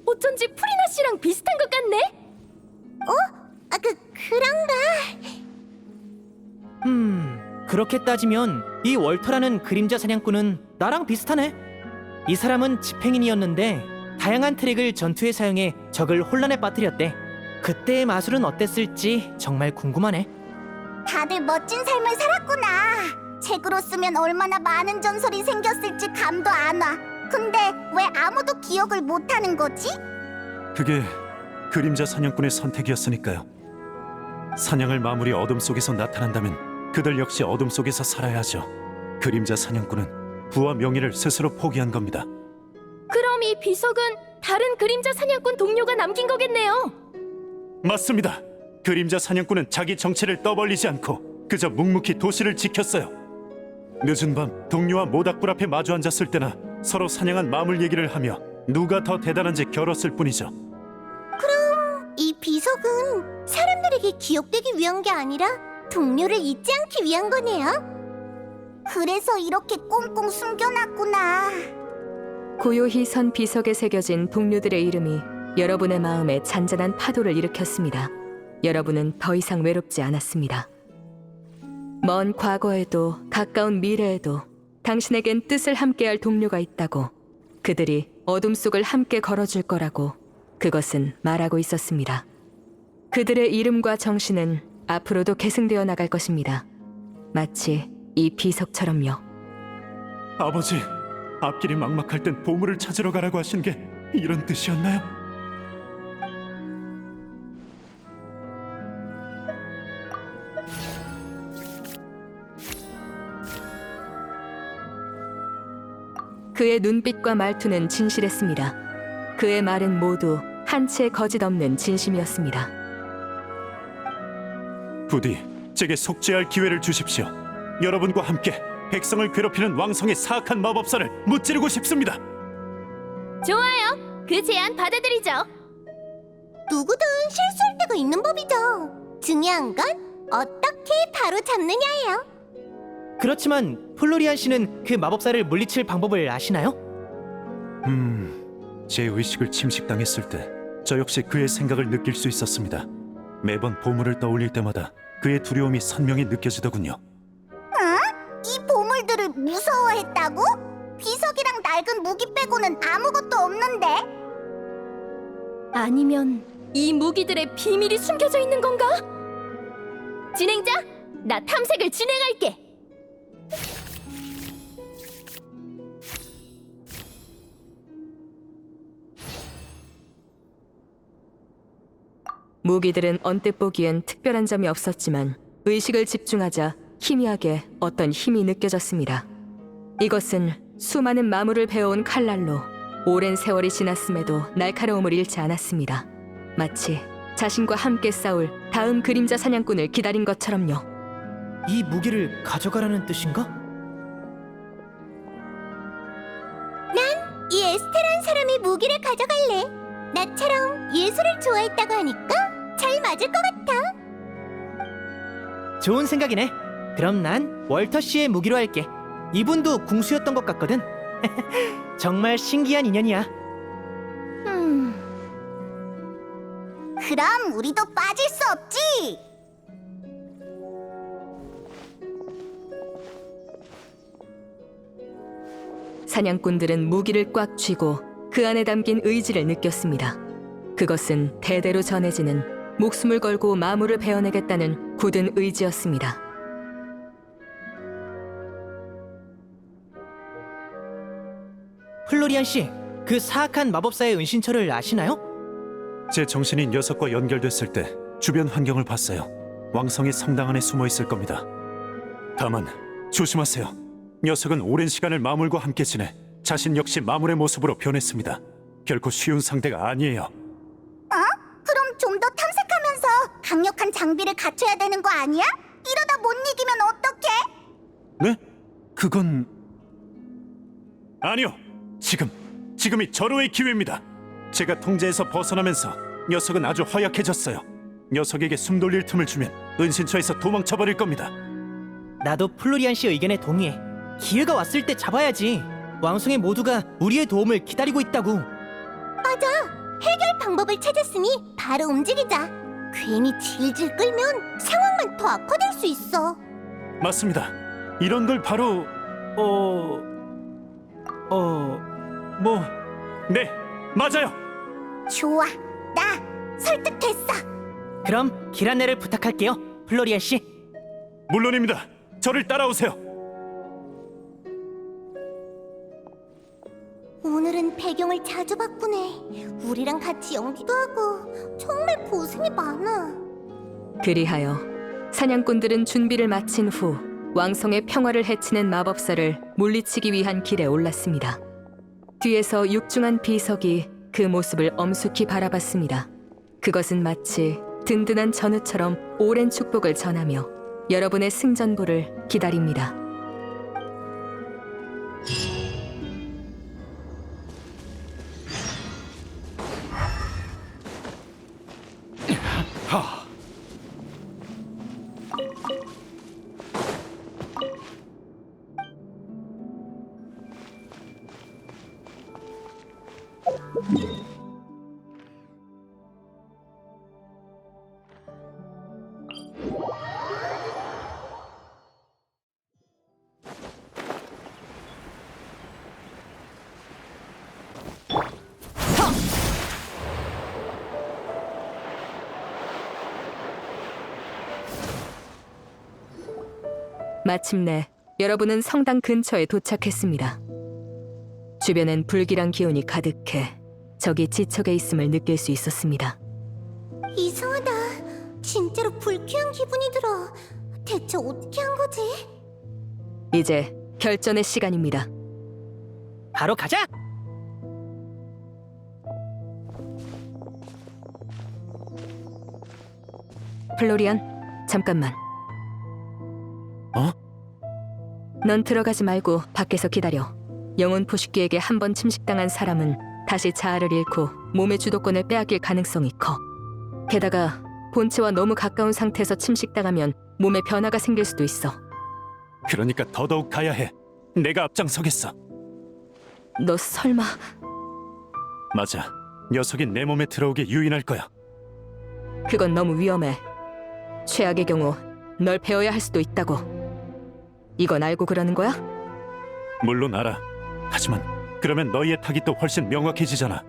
어쩐지 프리나 씨랑 비슷한 것 같네. 그런가? 그렇게 따지면 이 월터라는 그림자 사냥꾼은 나랑 비슷하네. 이 사람은 집행인이었는데 다양한 트릭을 전투에 사용해 적을 혼란에 빠뜨렸대. 그때의 마술은 어땠을지 정말 궁금하네. 다들 멋진 삶을 살았구나. 책으로 쓰면 얼마나 많은 전설이 생겼을지 감도 안 와. 근데 왜 아무도 기억을 못하는 거지? 그게 그림자 사냥꾼의 선택이었으니까요. 사냥을 마무리 어둠 속에서 나타난다면 그들 역시 어둠 속에서 살아야 하죠. 그림자 사냥꾼은 부와 명예를 스스로 포기한 겁니다. 그럼 이 비석은 다른 그림자 사냥꾼 동료가 남긴 거겠네요. 맞습니다. 그림자 사냥꾼은 자기 정체를 떠벌리지 않고 그저 묵묵히 도시를 지켰어요. 늦은 밤 동료와 모닥불 앞에 마주 앉았을 때나 서로 사냥한 마물 얘기를 하며 누가 더 대단한지 겨뤘을 뿐이죠. 이 비석은 사람들에게 기억되기 위한 게 아니라 동료를 잊지 않기 위한 거네요. 그래서 이렇게 꽁꽁 숨겨놨구나. 고요히 선 비석에 새겨진 동료들의 이름이 여러분의 마음에 잔잔한 파도를 일으켰습니다. 여러분은 더 이상 외롭지 않았습니다. 먼 과거에도 가까운 미래에도 당신에겐 뜻을 함께할 동료가 있다고, 그들이 어둠 속을 함께 걸어줄 거라고 그것은 말하고 있었습니다. 그들의 이름과 정신은 앞으로도 계승되어 나갈 것입니다. 마치 이 비석처럼요. 아버지, 앞길이 막막할 땐 보물을 찾으러 가라고 하신 게 이런 뜻이었나요? 그의 눈빛과 말투는 진실했습니다. 그의 말은 모두 한 채 거짓 없는 진심이었습니다. 부디 제게 속죄할 기회를 주십시오. 여러분과 함께 백성을 괴롭히는 왕성의 사악한 마법사를 무찌르고 싶습니다. 좋아요. 그 제안 받아들이죠. 누구든 실수할 때가 있는 법이죠. 중요한 건 어떻게 바로 잡느냐예요. 그렇지만 플로리안 씨는 그 마법사를 물리칠 방법을 아시나요? 제 의식을 침식당했을 때 저 역시 그의 생각을 느낄 수 있었습니다. 매번 보물을 떠올릴 때마다 그의 두려움이 선명히 느껴지더군요. 이 보물들을 무서워했다고? 비석이랑 낡은 무기 빼고는 아무것도 없는데? 아니면 이 무기들의 비밀이 숨겨져 있는 건가? 진행자, 나 탐색을 진행할게. 무기들은 언뜻 보기엔 특별한 점이 없었지만 의식을 집중하자 희미하게 어떤 힘이 느껴졌습니다. 이것은 수많은 마물을 베어온 칼날로 오랜 세월이 지났음에도 날카로움을 잃지 않았습니다. 마치 자신과 함께 싸울 다음 그림자 사냥꾼을 기다린 것처럼요. 이 무기를 가져가라는 뜻인가? 이 에스테란 사람이 무기를 가져갈래. 나처럼 예술을 좋아했다고 하니까 잘 맞을 것 같아. 좋은 생각이네. 그럼 난 월터 씨의 무기로 할게. 이분도 궁수였던 것 같거든. 정말 신기한 인연이야. 그럼 우리도 빠질 수 없지. 사냥꾼들은 무기를 꽉 쥐고 그 안에 담긴 의지를 느꼈습니다. 그것은 대대로 전해지는 목숨을 걸고 마물을 베어내겠다는 굳은 의지였습니다. 플로리안 씨, 그 사악한 마법사의 은신처를 아시나요? 제 정신이 녀석과 연결됐을 때 주변 환경을 봤어요. 왕성이 성당 안에 숨어 있을 겁니다. 다만 조심하세요. 녀석은 오랜 시간을 마물과 함께 지내 자신 역시 마물의 모습으로 변했습니다. 결코 쉬운 상대가 아니에요. 그럼 좀 더 탐색하면서 강력한 장비를 갖춰야 되는 거 아니야? 이러다 못 이기면 어떡해? 네? 그건... 아니요. 지금이 절호의 기회입니다. 제가 통제에서 벗어나면서 녀석은 아주 허약해졌어요. 녀석에게 숨 돌릴 틈을 주면 은신처에서 도망쳐버릴 겁니다. 나도 플로리안 씨 의견에 동의해. 기회가 왔을 때 잡아야지. 왕성의 모두가 우리의 도움을 기다리고 있다고. 해결 방법을 찾았으니 바로 움직이자. 괜히 질질 끌면 상황만 더 악화될 수 있어. 맞습니다. 이런 걸 바로 네, 맞아요. 좋아, 나 설득됐어. 그럼 길 안내를 부탁할게요, 플로리안 씨. 물론입니다. 저를 따라오세요. 오늘은 배경을 자주 바꾸네. 우리랑 같이 연기도 하고 정말 고생이 많아. 그리하여 사냥꾼들은 준비를 마친 후 왕성의 평화를 해치는 마법사를 물리치기 위한 길에 올랐습니다. 뒤에서 육중한 비석이 그 모습을 엄숙히 바라봤습니다. 그것은 마치 든든한 전우처럼 오랜 축복을 전하며 여러분의 승전보를 기다립니다. 마침내 여러분은 성당 근처에 도착했습니다. 주변엔 불길한 기운이 가득해 적이 지척에 있음을 느낄 수 있었습니다. 이상하다. 진짜로 불쾌한 기분이 들어. 대체 어떻게 한 거지? 이제 결전의 시간입니다. 바로 가자. 플로리안, 잠깐만. 어? 넌 들어가지 말고 밖에서 기다려. 영혼 포식귀에게 한 번 침식당한 사람은 다시 자아를 잃고 몸의 주도권을 빼앗길 가능성이 커. 게다가 본체와 너무 가까운 상태에서 침식당하면 몸에 변화가 생길 수도 있어. 그러니까 더더욱 가야 해. 내가 앞장서겠어. 너 설마... 맞아. 녀석이 내 몸에 들어오게 유인할 거야. 그건 너무 위험해. 최악의 경우 널 베어야 할 수도 있다고. 이건 알고 그러는 거야? 물론 알아. 하지만 그러면 너희의 타깃도 훨씬 명확해지잖아.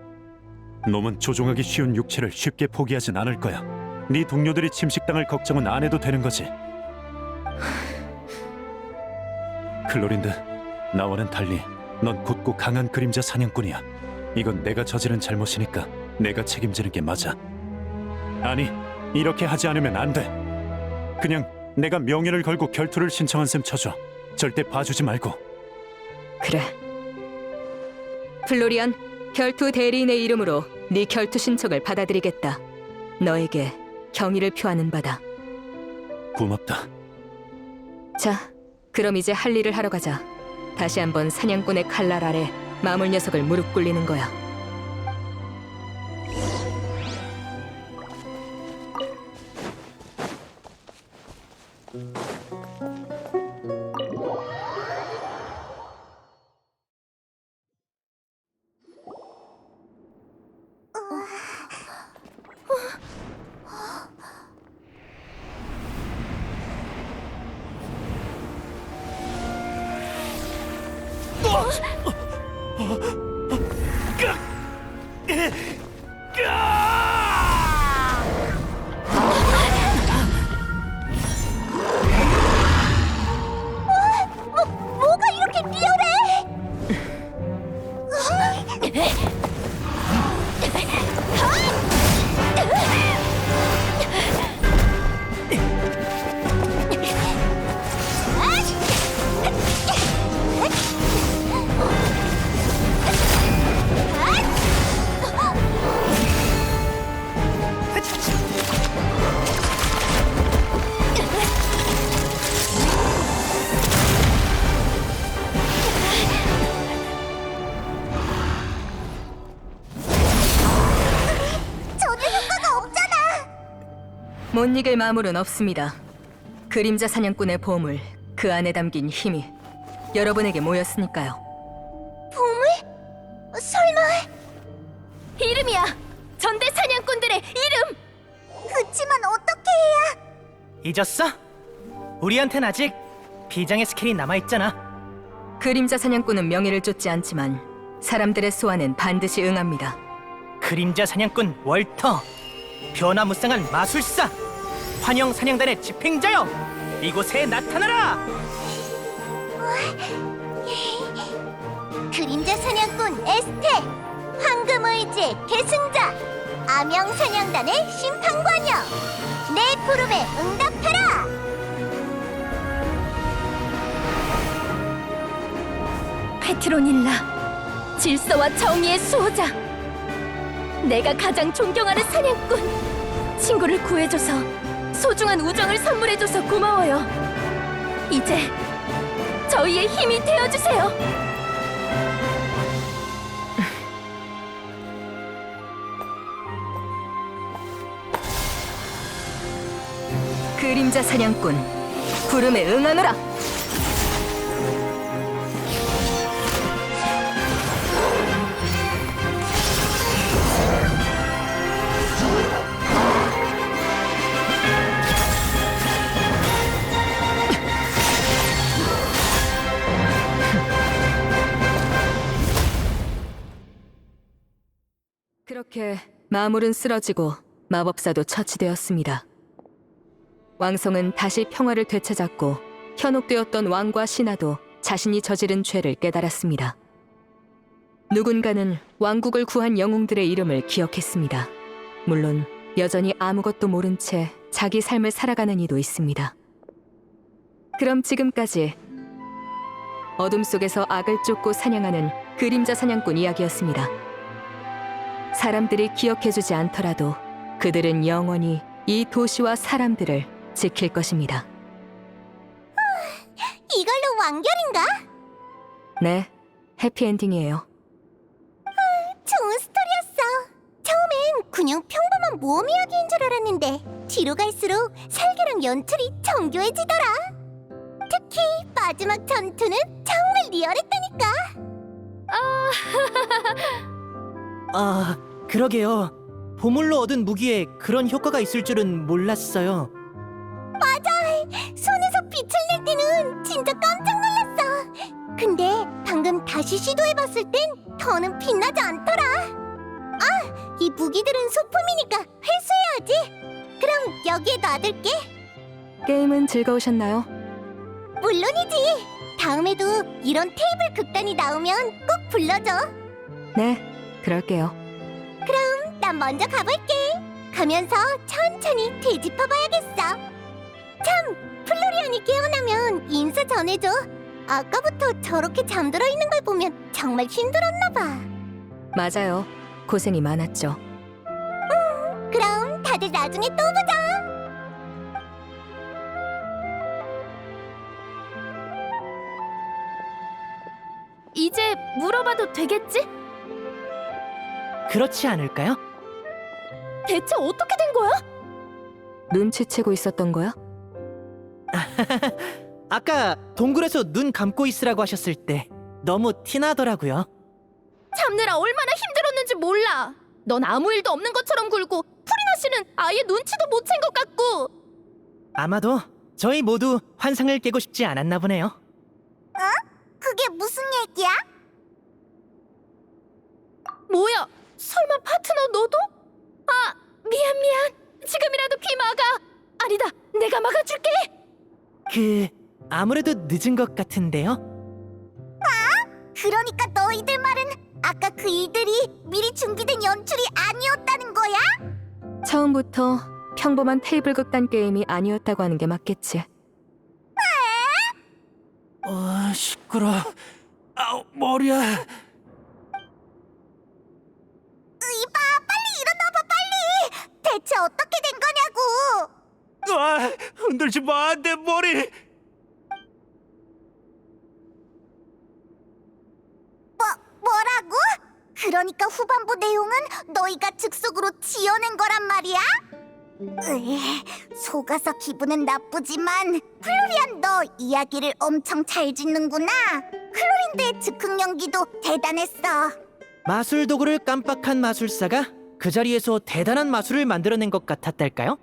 놈은 조종하기 쉬운 육체를 쉽게 포기하진 않을 거야. 네 동료들이 침식당할 걱정은 안 해도 되는 거지. 클로린드, 나와는 달리 넌 굳고 강한 그림자 사냥꾼이야. 이건 내가 저지른 잘못이니까 내가 책임지는 게 맞아. 아니, 이렇게 하지 않으면 안 돼. 그냥 내가 명예를 걸고 결투를 신청한 셈 쳐줘. 절대 봐주지 말고. 그래. 플로리안, 결투 대리인의 이름으로 네 결투 신청을 받아들이겠다. 너에게 경의를 표하는 바다. 고맙다. 자, 그럼 이제 할 일을 하러 가자. 다시 한번 사냥꾼의 칼날 아래 마물 녀석을 무릎 꿇리는 거야. 못 이길 마물은 없습니다. 그림자 사냥꾼의 보물, 그 안에 담긴 힘이 여러분에게 모였으니까요. 보물? 설마 이름이야! 전대 사냥꾼들의 이름! 그치만 어떻게 해야? 잊었어? 우리한텐 아직 비장의 스킬이 남아있잖아. 그림자 사냥꾼은 명예를 쫓지 않지만 사람들의 소원엔 반드시 응합니다. 그림자 사냥꾼 월터, 변화무쌍한 마술사, 환영 사냥단의 집행자여, 이곳에 나타나라! 그림자 사냥꾼 에스테, 황금의지의 계승자, 암영 사냥단의 심판관여, 내 부름에 응답하라! 페트로닐라, 질서와 정의의 수호자. 내가 가장 존경하는 사냥꾼. 친구를 구해줘서, 소중한 우정을 선물해줘서 고마워요. 이제 저희의 힘이 되어주세요. 그림자 사냥꾼, 부름에 응하노라! 그렇게 마물은 쓰러지고 마법사도 처치되었습니다. 왕성은 다시 평화를 되찾았고 현혹되었던 왕과 신하도 자신이 저지른 죄를 깨달았습니다. 누군가는 왕국을 구한 영웅들의 이름을 기억했습니다. 물론 여전히 아무것도 모른 채 자기 삶을 살아가는 이도 있습니다. 그럼 지금까지 어둠 속에서 악을 쫓고 사냥하는 그림자 사냥꾼 이야기였습니다. 사람들이 기억해주지 않더라도 그들은 영원히 이 도시와 사람들을 지킬 것입니다. 이걸로 완결인가? 네, 해피엔딩이에요. 좋은 스토리였어. 처음엔 그냥 평범한 모험 이야기인 줄 알았는데 뒤로 갈수록 설계랑 연출이 정교해지더라. 특히 마지막 전투는 정말 리얼했다니까. 아, 그러게요. 보물로 얻은 무기에 그런 효과가 있을 줄은 몰랐어요. 손에서 빛을 낼 때는 진짜 깜짝 놀랐어. 근데 방금 다시 시도해봤을 땐 더는 빛나지 않더라. 아, 이 무기들은 소품이니까 회수해야지. 그럼 여기에 놔둘게. 게임은 즐거우셨나요? 물론이지. 다음에도 이런 테이블 극단이 나오면 꼭 불러줘. 네, 그럴게요. 난 먼저 가볼게. 가면서 천천히 되짚어봐야겠어. 참, 플로리안이 깨어나면 인사 전해줘. 아까부터 저렇게 잠들어 있는 걸 보면 정말 힘들었나 봐. 맞아요. 고생이 많았죠. 그럼 다들 나중에 또 보자. 이제 물어봐도 되겠지? 그렇지 않을까요? 대체 어떻게 된 거야? 눈치채고 있었던 거야? 아까 동굴에서 눈 감고 있으라고 하셨을 때 너무 티나더라고요. 참느라 얼마나 힘들었는지 몰라. 넌 아무 일도 없는 것처럼 굴고 프리나 씨는 아예 눈치도 못 챈 것 같고. 아마도 저희 모두 환상을 깨고 싶지 않았나 보네요. 그게 무슨 얘기야? 뭐야? 설마 파트너 너도? 아, 미안. 지금이라도 귀 막아. 아니다, 내가 막아줄게. 아무래도 늦은 것 같은데요? 그러니까 너희들 말은 아까 그 일들이 미리 준비된 연출이 아니었다는 거야? 처음부터 평범한 테이블 극단 게임이 아니었다고 하는 게 맞겠지. 시끄러. 아우, 머리야. 이봐, 빨리 일어나봐, 빨리. 대체 어떻게 된 거냐고. 흔들지 마, 내 머리. 뭐라고? 그러니까 후반부 내용은 너희가 즉석으로 지어낸 거란 말이야? 속아서 기분은 나쁘지만 플로리안 너 이야기를 엄청 잘 짓는구나. 클로린드의 즉흥 연기도 대단했어. 마술 도구를 깜빡한 마술사가 그 자리에서 대단한 마술을 만들어낸 것 같았달까요?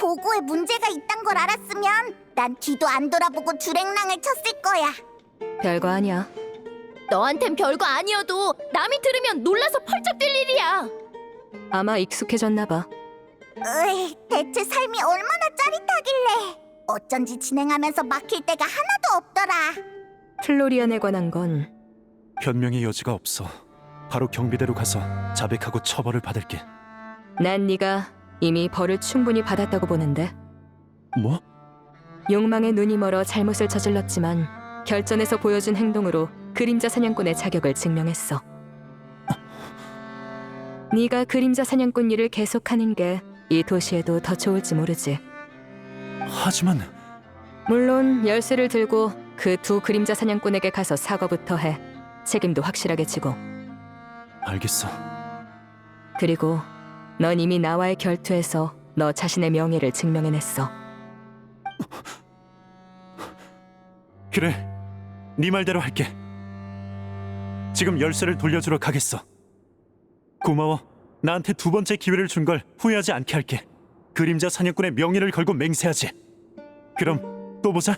보고에 문제가 있단 걸 알았으면 난 뒤도 안 돌아보고 주랭랑을 쳤을 거야. 별거 아니야. 너한텐 별거 아니어도 남이 들으면 놀라서 펄쩍 뛸 일이야. 아마 익숙해졌나 봐. 대체 삶이 얼마나 짜릿하길래 어쩐지 진행하면서 막힐 때가 하나도 없더라. 플로리안에 관한 건 변명의 여지가 없어. 바로 경비대로 가서 자백하고 처벌을 받을게. 난 네가 이미 벌을 충분히 받았다고 보는데. 뭐? 욕망에 눈이 멀어 잘못을 저질렀지만 결전에서 보여준 행동으로 그림자 사냥꾼의 자격을 증명했어. 네가 그림자 사냥꾼 일을 계속하는 게 이 도시에도 더 좋을지 모르지. 하지만 물론 열쇠를 들고 그 두 그림자 사냥꾼에게 가서 사과부터 해. 책임도 확실하게 지고. 알겠어. 그리고 넌 이미 나와의 결투에서 너 자신의 명예를 증명해냈어. 그래, 네 말대로 할게. 지금 열쇠를 돌려주러 가겠어. 고마워. 나한테 두 번째 기회를 준 걸 후회하지 않게 할게. 그림자 사냥꾼의 명예를 걸고 맹세하지. 그럼 또 보자.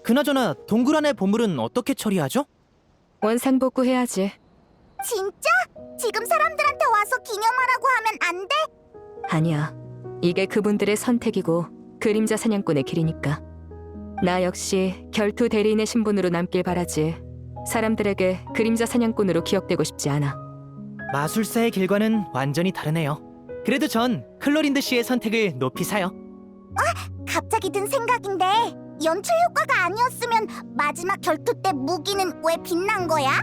그나저나 동굴 안의 보물은 어떻게 처리하죠? 원상복구해야지. 진짜? 지금 사람들한테 와서 기념하라고 하면 안 돼? 아니야. 이게 그분들의 선택이고 그림자 사냥꾼의 길이니까. 나 역시 결투 대리인의 신분으로 남길 바라지. 사람들에게 그림자 사냥꾼으로 기억되고 싶지 않아. 마술사의 길과는 완전히 다르네요. 그래도 전 클로린드 씨의 선택을 높이 사요. 갑자기 든 생각인데 연출 효과가 아니었으면 마지막 결투 때 무기는 왜 빛난 거야?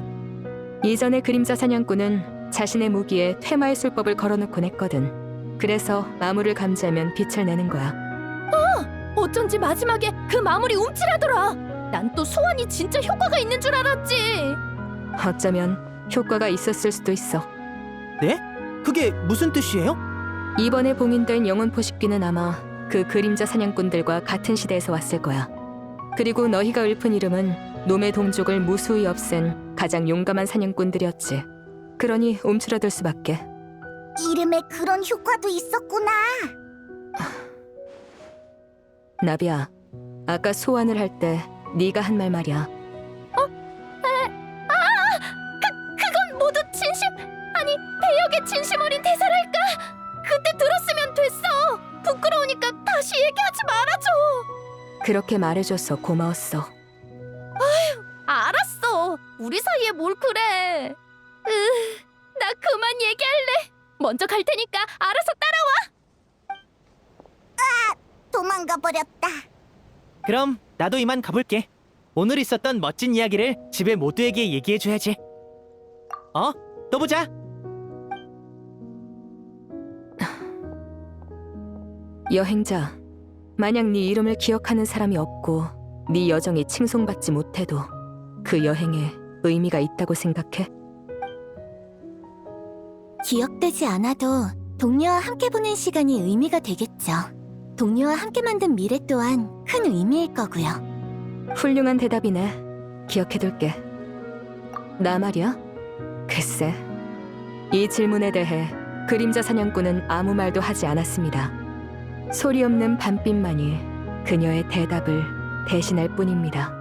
이전의 그림자 사냥꾼은 자신의 무기에 퇴마의 술법을 걸어놓곤 했거든. 그래서 마물을 감지하면 빛을 내는 거야. 어쩐지 마지막에 그 마무리 움찔하더라. 난 또 소환이 진짜 효과가 있는 줄 알았지. 어쩌면 효과가 있었을 수도 있어. 네? 그게 무슨 뜻이에요? 이번에 봉인된 영혼 포식기는 아마 그 그림자 사냥꾼들과 같은 시대에서 왔을 거야. 그리고 너희가 읊은 이름은 놈의 동족을 무수히 없앤 가장 용감한 사냥꾼들이었지. 그러니 움츠러들 수밖에. 이름에 그런 효과도 있었구나. 나비야, 아까 소환을 할 때 네가 한 말 말이야. 그건 모두 진심, 아니 배역의 진심 어린 대사랄까. 그때 들었으면 됐어. 부끄러우니까 다시 얘기하지 말아줘. 그렇게 말해줘서 고마웠어. 알았어. 우리 사이에 뭘 그래. 나 그만 얘기할래. 먼저 갈 테니까 알아서 따라와. 도망가 버렸다. 그럼 나도 이만 가볼게. 오늘 있었던 멋진 이야기를 집에 모두에게 얘기해줘야지. 또 보자. 여행자, 만약 네 이름을 기억하는 사람이 없고 네 여정이 칭송받지 못해도 그 여행에 의미가 있다고 생각해? 기억되지 않아도 동료와 함께 보낸 시간이 의미가 되겠죠. 동료와 함께 만든 미래 또한 큰 의미일 거고요. 훌륭한 대답이네. 기억해둘게. 나 말이야? 글쎄, 이 질문에 대해 그림자 사냥꾼은 아무 말도 하지 않았습니다. 소리 없는 밤빛만이 그녀의 대답을 대신할 뿐입니다.